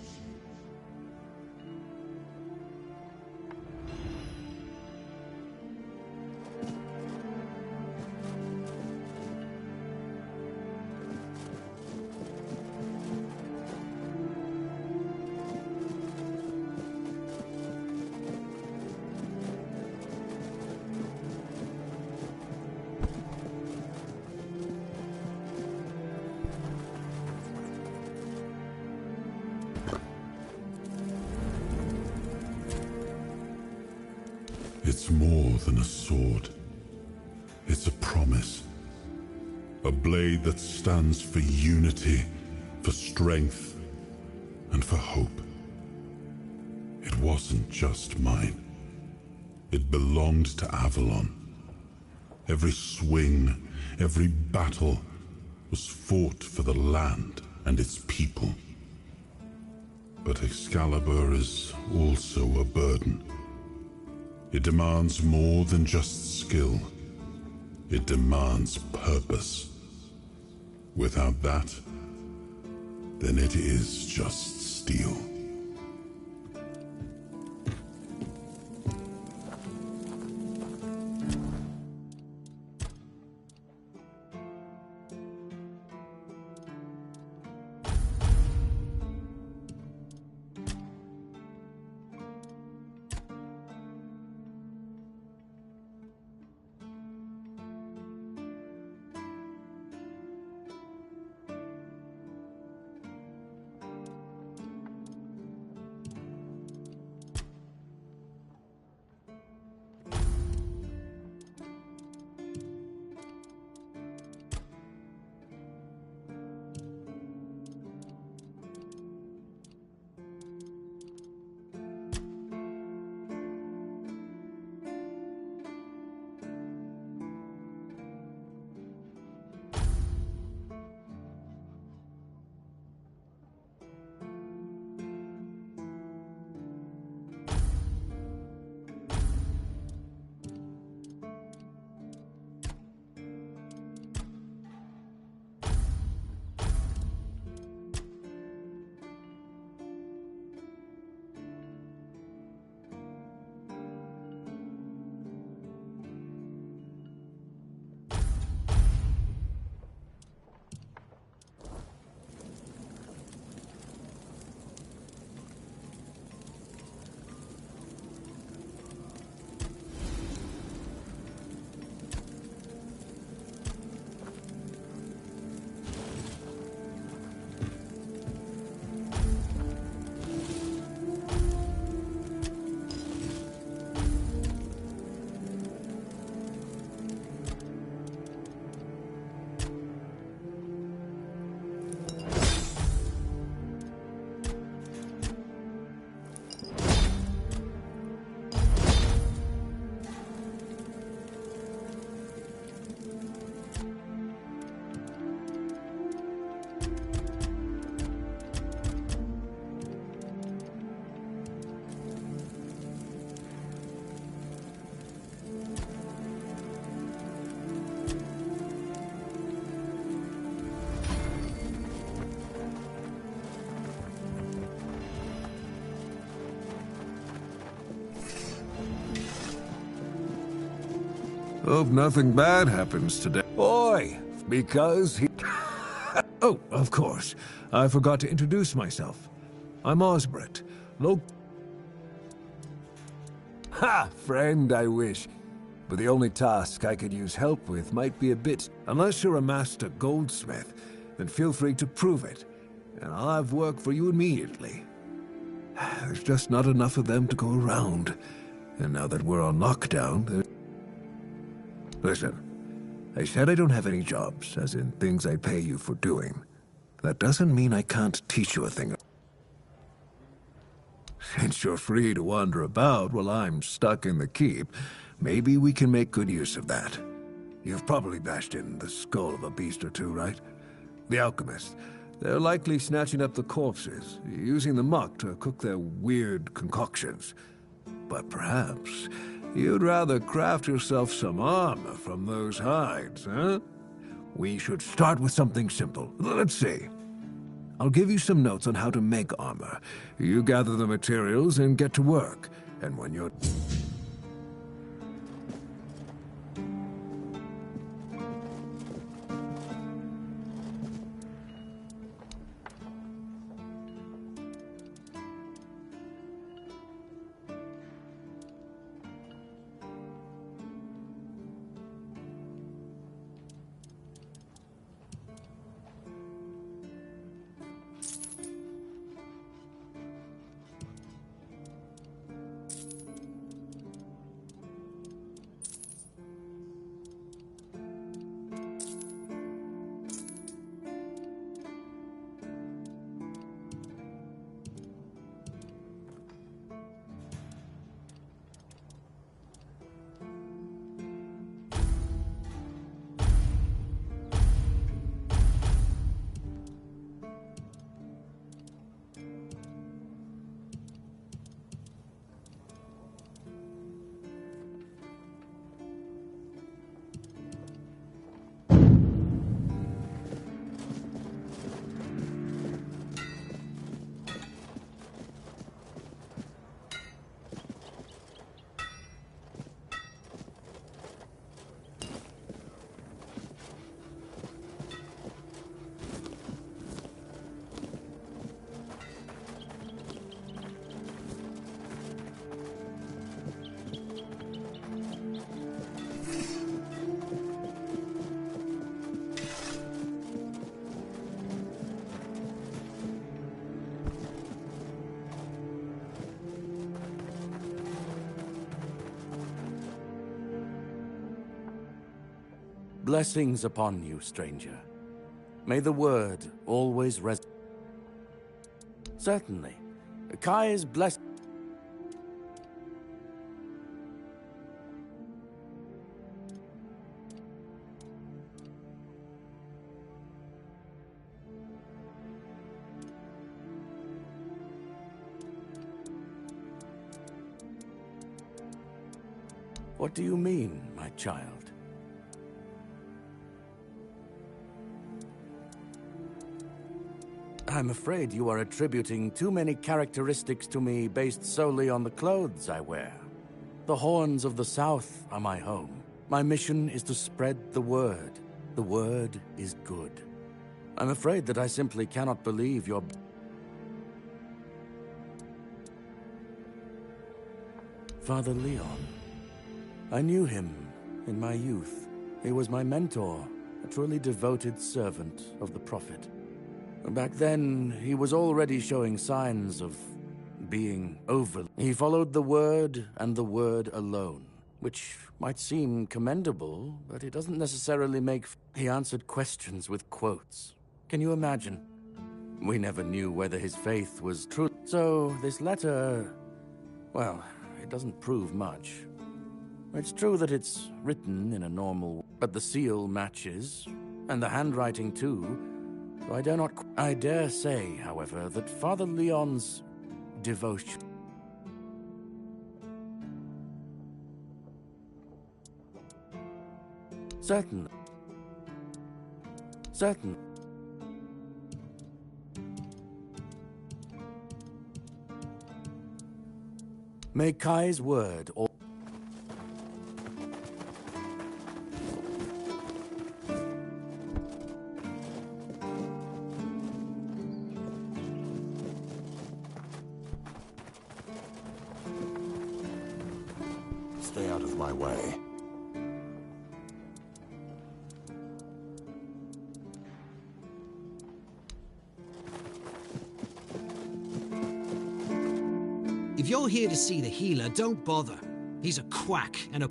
[SPEAKER 13] It's more than a sword. It's a promise. A blade that stands for unity, for strength, and for hope. It wasn't just mine. It belonged to Avalon. Every swing, every battle was fought for the land and its people. But Excalibur is also a burden. It demands more than just skill. It demands purpose. Without that, then it is just steel.
[SPEAKER 15] Hope nothing bad happens today. Boy, because he... Oh, of course. I forgot to introduce myself. I'm Osbert. Ha! Friend, I wish. But the only task I could use help with might be a bit... Unless you're a master goldsmith, then feel free to prove it. and I'll have work for you immediately. There's just not enough of them to go around. And now that we're on lockdown, Listen, I said I don't have any jobs, as in things I pay you for doing. That doesn't mean I can't teach you a thing. Since you're free to wander about while I'm stuck in the keep, maybe we can make good use of that. You've probably bashed in the skull of a beast or two, right? The alchemists. They're likely snatching up the corpses, using the muck to cook their weird concoctions. But perhaps you'd rather craft yourself some armor from those hides, huh? We should start with something simple. Let's see. I'll give you some notes on how to make armor. You gather the materials and get to work. And when you're...
[SPEAKER 16] Blessings upon you, stranger. May the word always Certainly. Kai's bless... What do you mean, my child? I'm afraid you are attributing too many characteristics to me based solely on the clothes I wear. The Horns of the South are my home. My mission is to spread the word. The word is good. I'm afraid that I simply cannot believe your... Father Leon. I knew him in my youth. He was my mentor, a truly devoted servant of the Prophet. Back then, he was already showing signs of being over. He followed the word and the word alone, which might seem commendable, but it doesn't necessarily make... He answered questions with quotes. Can you imagine? We never knew whether his faith was true. So, this letter... well, it doesn't prove much. It's true that it's written in a normal... but the seal matches, and the handwriting too. So I dare say, however, that Father Leon's devotion... Certainly. Certainly. May Kai's word or...
[SPEAKER 14] Stay out of my way.
[SPEAKER 17] If you're here to see the healer, don't bother. He's a quack and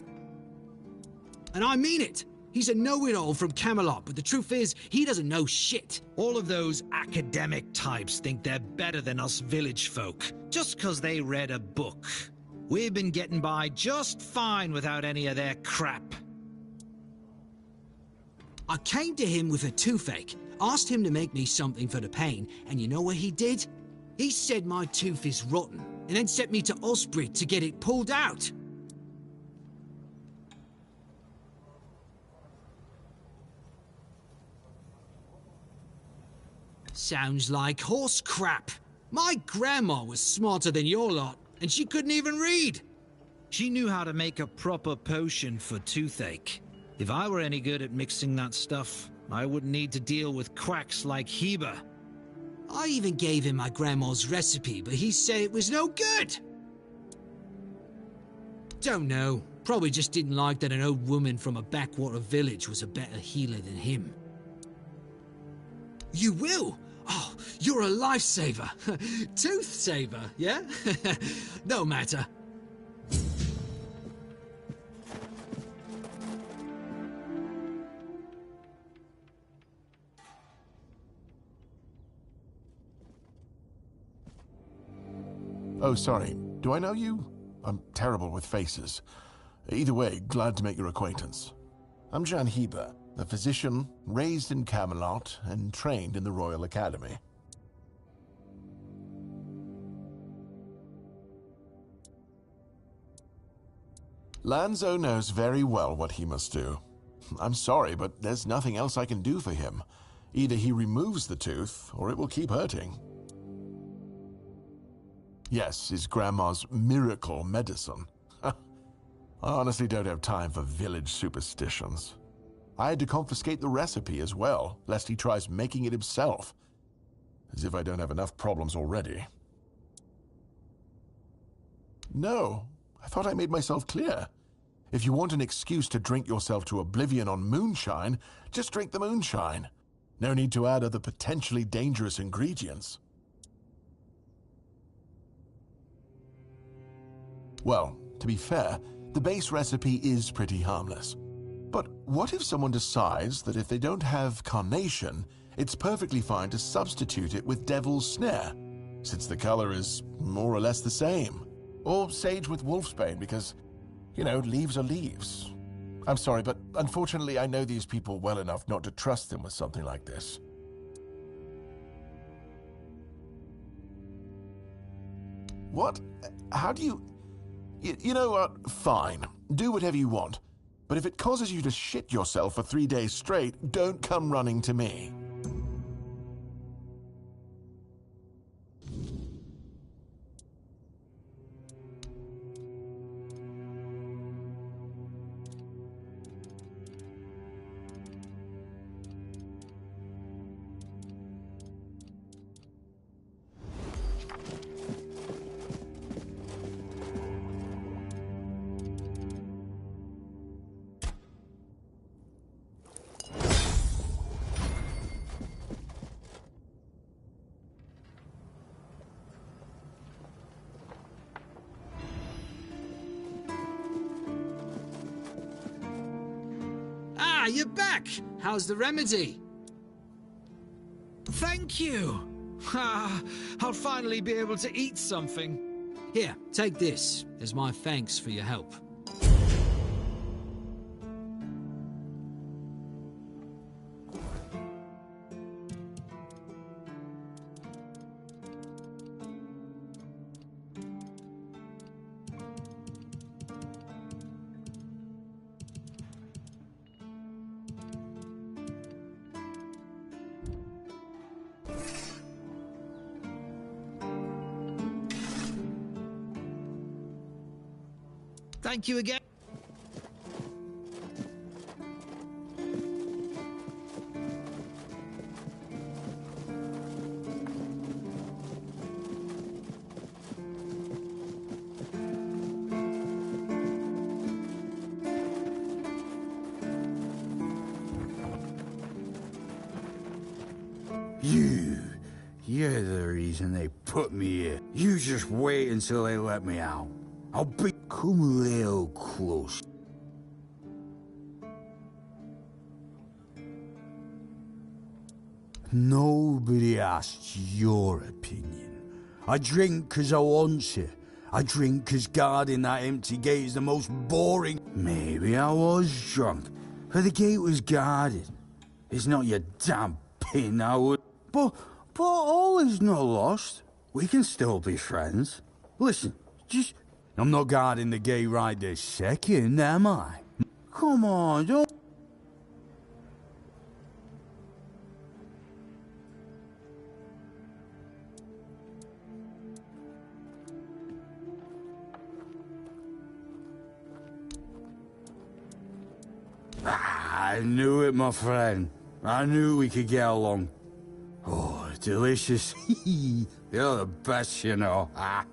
[SPEAKER 17] I mean it! He's a know-it-all from Camelot, but the truth is, he doesn't know shit. All of those academic types think they're better than us village folk, just 'cause they read a book. We've been getting by just fine without any of their crap. I came to him with a toothache, asked him to make me something for the pain, and you know what he did? He said my tooth is rotten, and then sent me to Osprey to get it pulled out. Sounds like horse crap. My grandma was smarter than your lot, and she couldn't even read. She knew how to make a proper potion for toothache. If I were any good at mixing that stuff, I wouldn't need to deal with quacks like Heber. I even gave him my grandma's recipe, but he said it was no good. Don't know. Probably just didn't like that an old woman from a backwater village was a better healer than him. You will? Oh, you're a lifesaver. Tooth saver, yeah? No matter.
[SPEAKER 18] Oh, sorry. Do I know you? I'm terrible with faces. Either way, glad to make your acquaintance. I'm Jan Heber, a physician raised in Camelot and trained in the Royal Academy. Lanzo knows very well what he must do. I'm sorry, but there's nothing else I can do for him. Either he removes the tooth, or it will keep hurting. Yes, his grandma's miracle medicine. I honestly don't have time for village superstitions. I had to confiscate the recipe as well, lest he tries making it himself. As if I don't have enough problems already. No, I thought I made myself clear. If you want an excuse to drink yourself to oblivion on moonshine, just drink the moonshine. No need to add other potentially dangerous ingredients. Well, to be fair, the base recipe is pretty harmless. But what if someone decides that if they don't have carnation, it's perfectly fine to substitute it with devil's snare, since the color is more or less the same? Or sage with wolfsbane, because, you know, leaves are leaves. I'm sorry, but unfortunately I know these people well enough not to trust them with something like this. What? How do you... You know what? Fine. Do whatever you want. But if it causes you to shit yourself for 3 days straight, don't come running to me.
[SPEAKER 17] Ah, you're back! How's the remedy? Thank you! Ah, I'll finally be able to eat something. Here, take this as my thanks for your help. Thank you again.
[SPEAKER 12] You're the reason they put me here. You just wait until they let me out. I'll be... Come a little close. Nobody asked your opinion. I drink 'cause I want to. I drink 'cause guarding that empty gate is the most boring... Maybe I was drunk, but the gate was guarded. It's not your damn pin, I would... But all is not lost. We can still be friends. Listen, just... I'm not guarding the gate right this second, am I? Come on, don't... I knew it, my friend. I knew we could get along. Oh, delicious. You're the best, you know. Ah.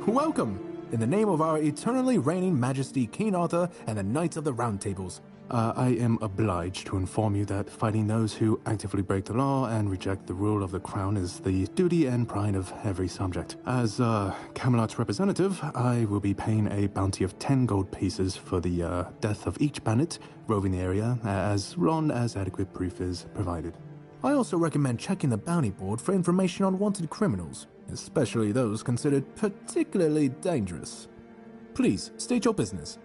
[SPEAKER 19] Welcome! In the name of our eternally reigning Majesty King Arthur and the Knights of the Round Tables. I am obliged to inform you that fighting those who actively break the law and reject the rule of the crown is the duty and pride of every subject. As Camelot's representative, I will be paying a bounty of 10 gold pieces for the death of each bandit roving the area, as long as adequate proof is provided. I also recommend checking the bounty board for information on wanted criminals, especially those considered particularly dangerous. Please, state your business.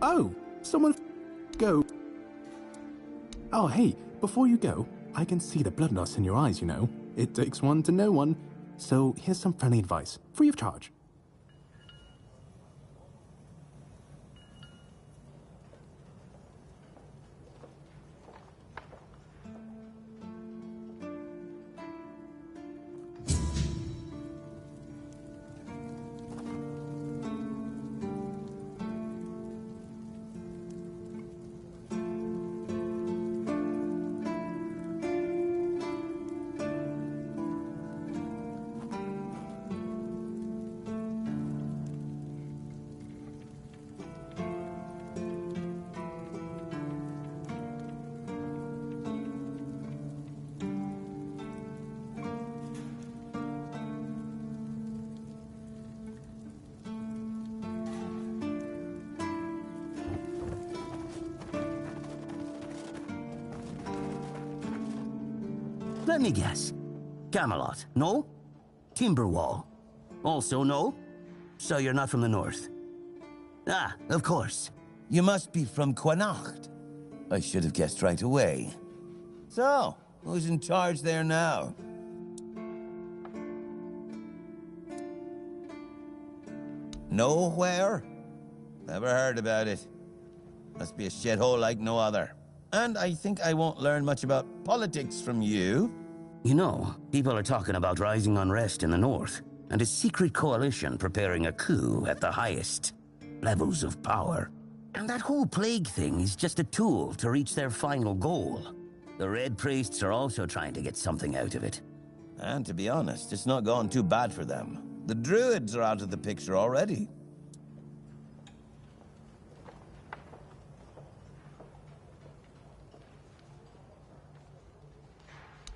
[SPEAKER 19] Oh, someone go. Oh, hey, before you go, I can see the bloodlust in your eyes, you know. It takes one to know one. So here's some friendly advice, free of charge.
[SPEAKER 20] Let me guess. Camelot, no? Timberwall, also no? So you're not from the north? Ah, of course.
[SPEAKER 21] You must be from Connacht. I should have guessed right away. So, who's in charge there now? Nowhere? Never heard about it. Must be a shithole like no other. And I think I won't learn much about politics from you.
[SPEAKER 20] You know, people are talking about rising unrest in the north, and a secret coalition preparing a coup at the highest levels of power. And that whole plague thing is just a tool to reach their final goal. The Red Priests are also trying to get something out of it.
[SPEAKER 21] And to be honest, it's not gone too bad for them. The Druids are out of the picture already.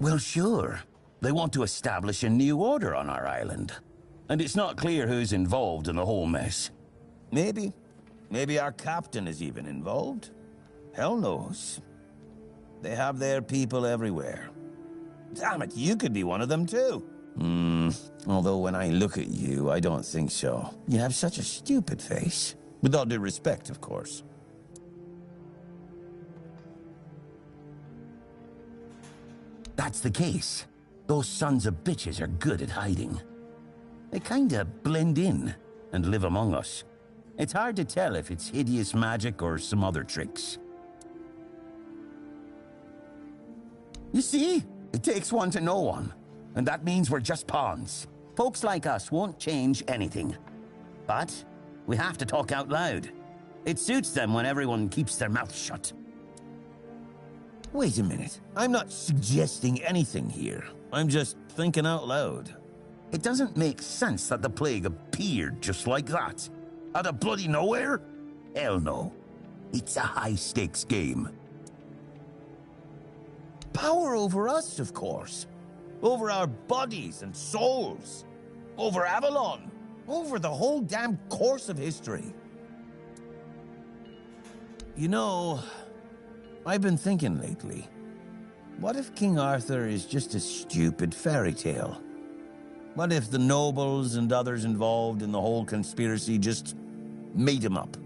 [SPEAKER 20] Well, sure. They want to establish a new order on our island. And it's not clear who's involved in the whole mess.
[SPEAKER 21] Maybe. Maybe our captain is even involved. Hell knows. They have their people everywhere. Damn it, you could be one of them too. Although when I look at you, I don't think so. You have such a stupid face. With all due respect, of course.
[SPEAKER 20] That's the case. Those sons of bitches are good at hiding. They kinda blend in and live among us. It's hard to tell if it's hideous magic or some other tricks. You see? It takes one to know one. And that means we're just pawns. Folks like us won't change anything. But We have to talk out loud. It suits them when everyone keeps their mouth shut.
[SPEAKER 21] Wait a minute. I'm not suggesting anything here. I'm just thinking out loud.
[SPEAKER 20] It doesn't make sense that the plague appeared just like that. Out of bloody nowhere? Hell no. It's a high-stakes game.
[SPEAKER 21] Power over us, of course. Over our bodies and souls. Over Avalon. Over the whole damn course of history. You know, I've been thinking lately. What if King Arthur is just a stupid fairy tale? What if the nobles and others involved in the whole conspiracy just made him up?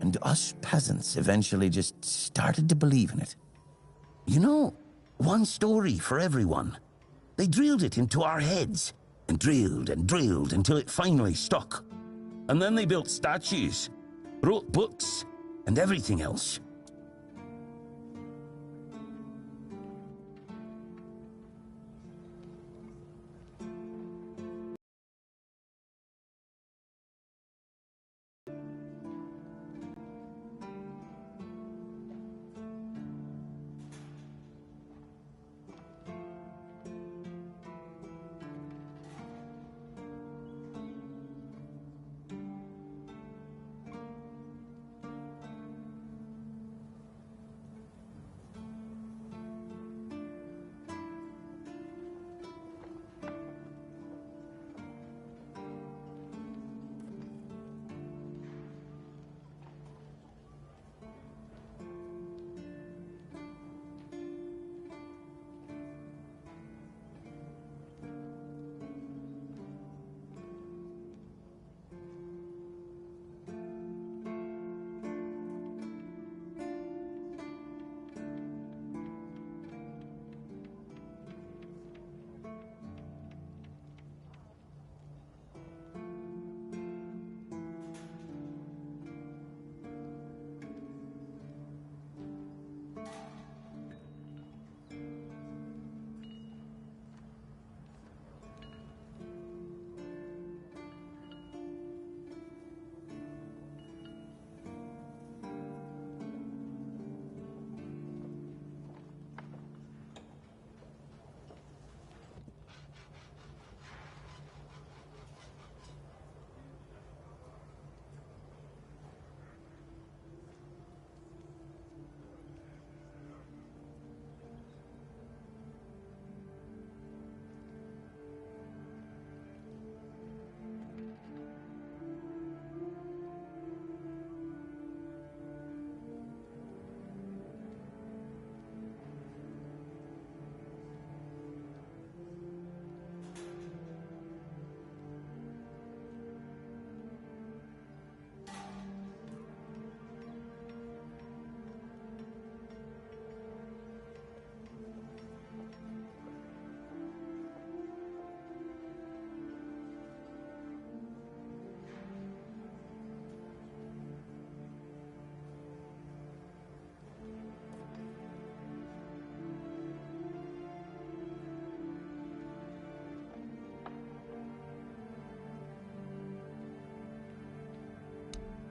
[SPEAKER 21] And us peasants eventually just started to believe in it?
[SPEAKER 20] You know, one story for everyone. They drilled it into our heads, and drilled until it finally stuck. And then they built statues, wrote books, and everything else.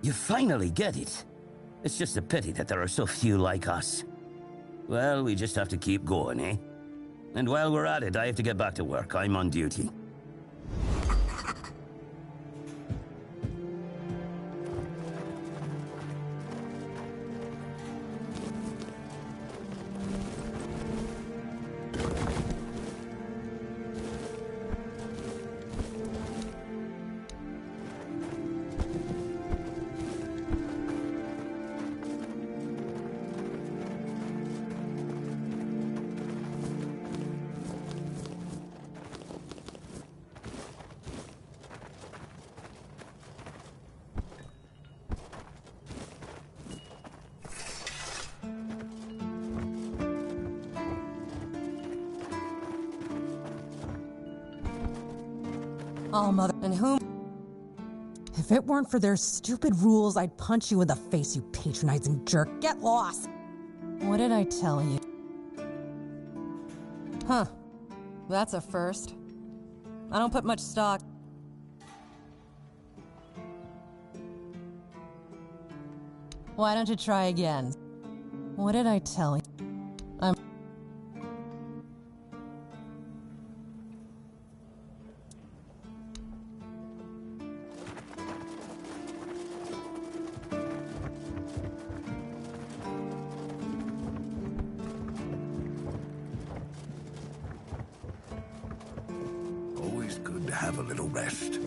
[SPEAKER 20] You finally get it. It's just a pity that there are so few like us. Well, we just have to keep going, eh? And while we're at it, I have to get back to work. I'm on duty.
[SPEAKER 3] Oh, mother, and whom? If it weren't for their stupid rules, I'd punch you in the face, you patronizing jerk. Get lost! What did I tell you? Huh. That's a first. I don't put much stock. Why don't you try again? What did I tell you? I'm...
[SPEAKER 15] Always good to have a little rest.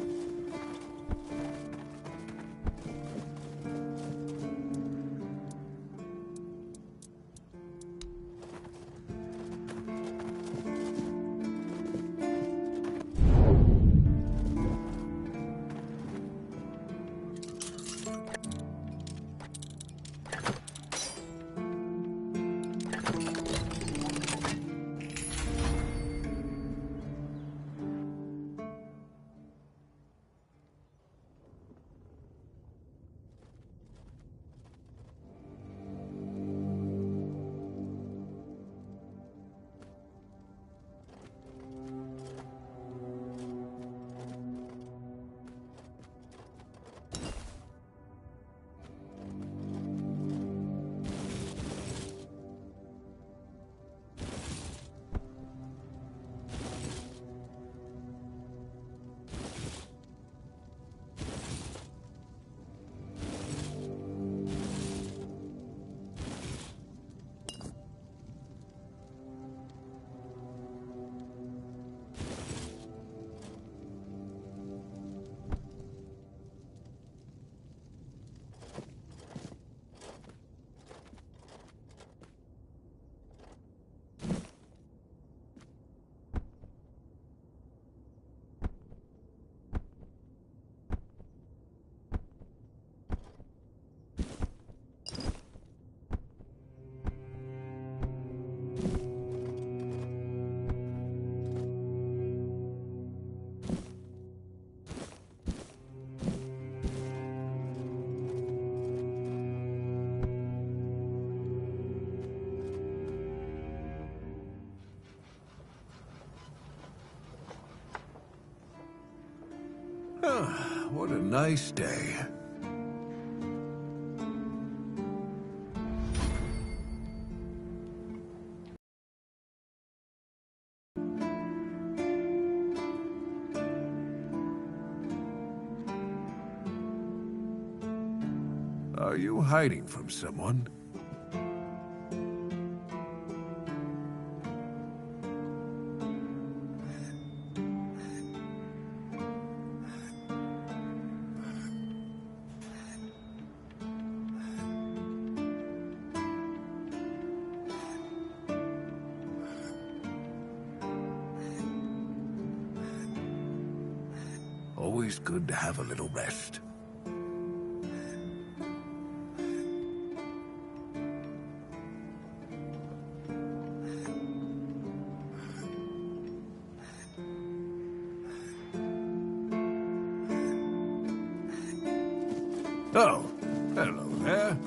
[SPEAKER 15] What a nice day. Are you hiding from someone? Always good to have a little rest. Oh, hello there.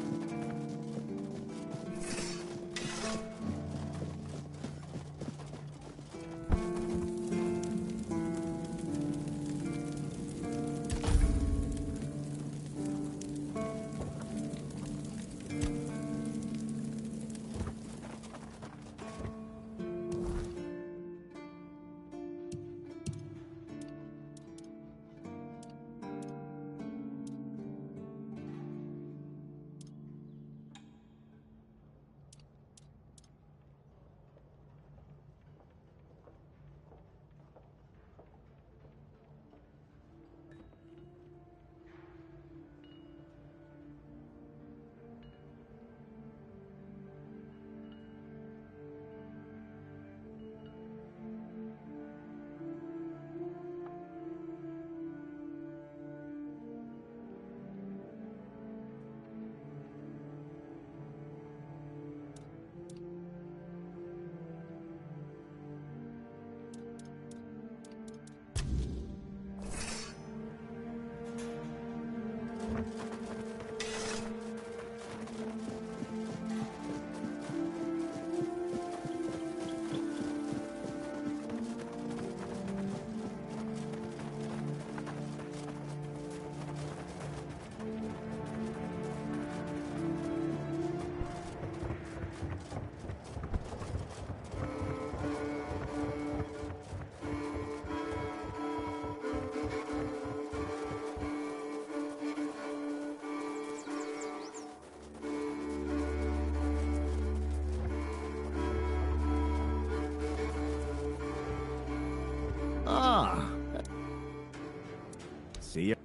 [SPEAKER 4] See ya.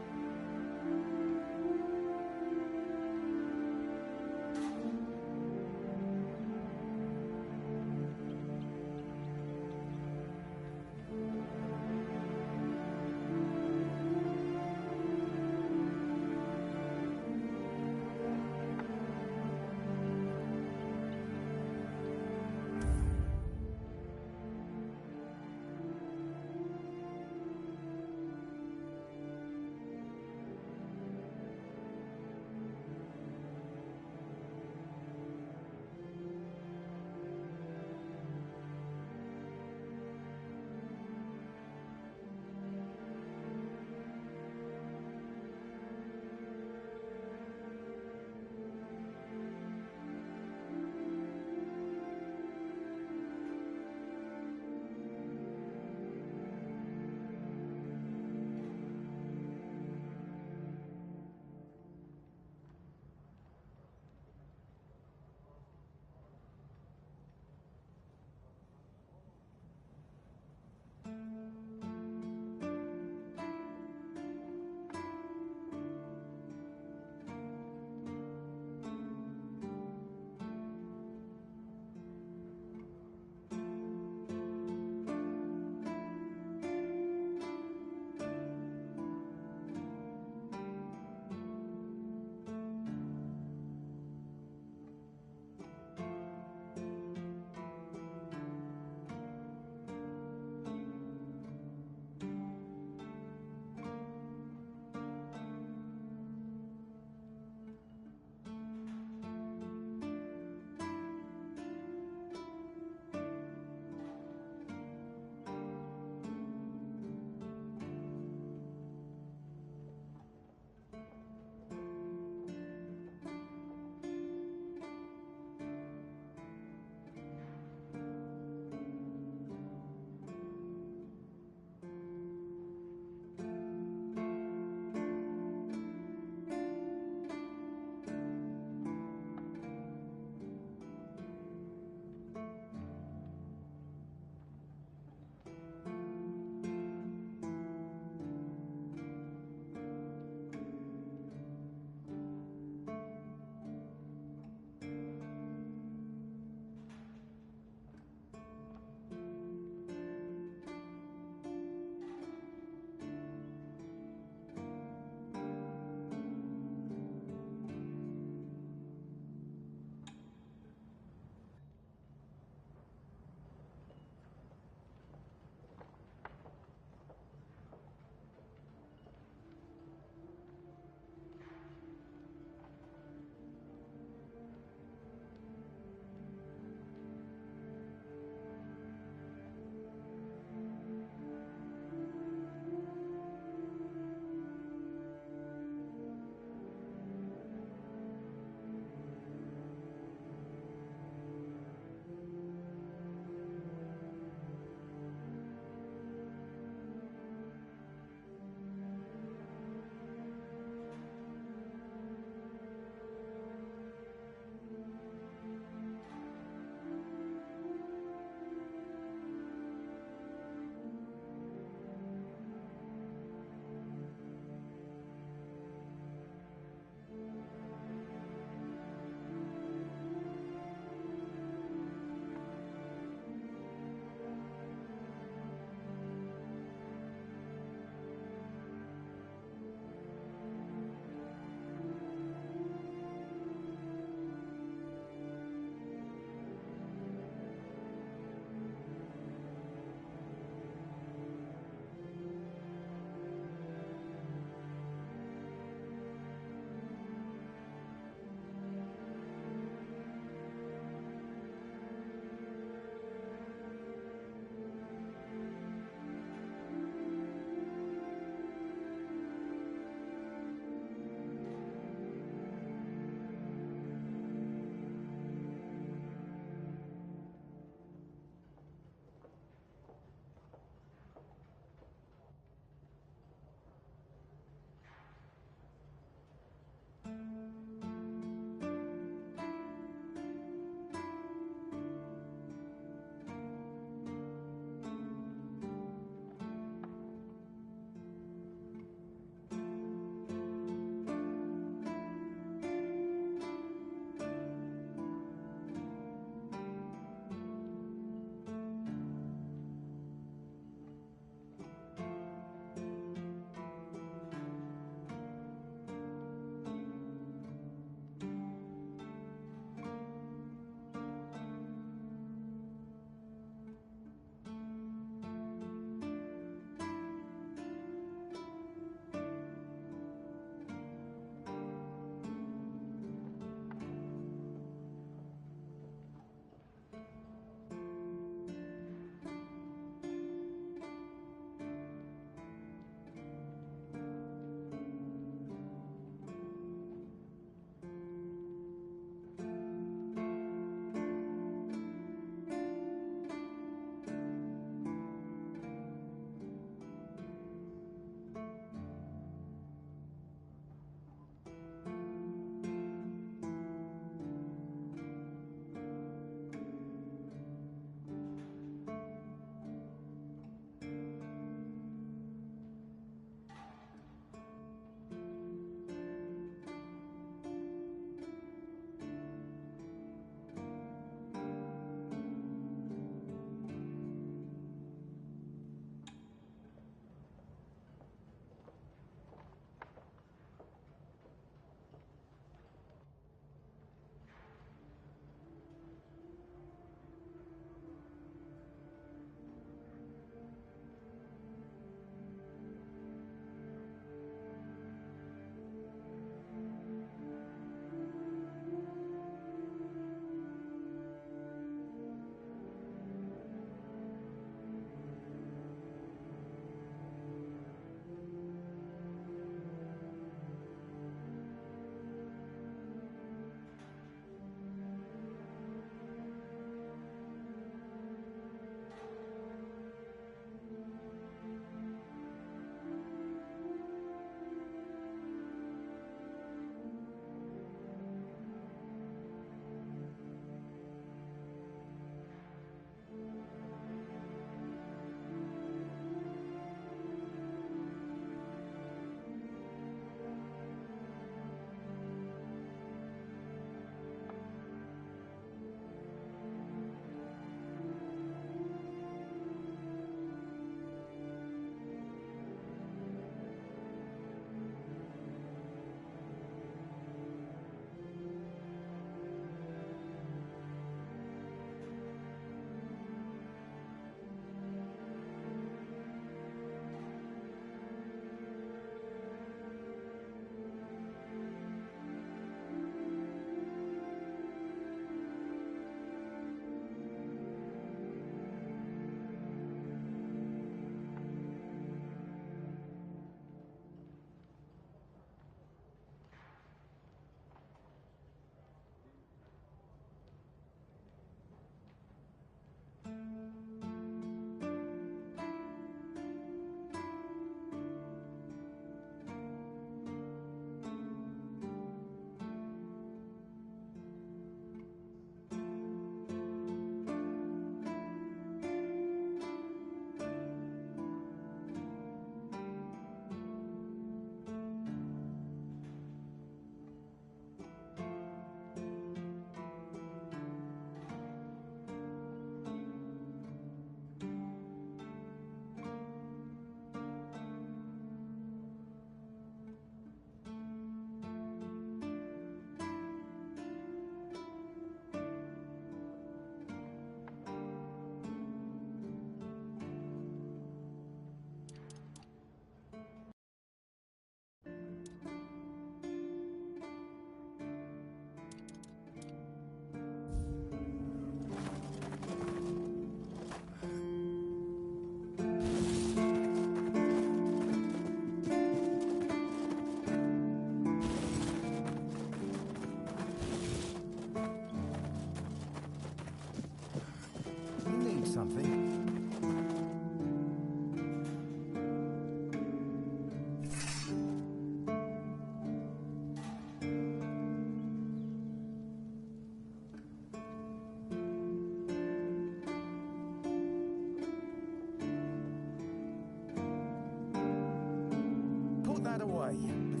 [SPEAKER 12] way.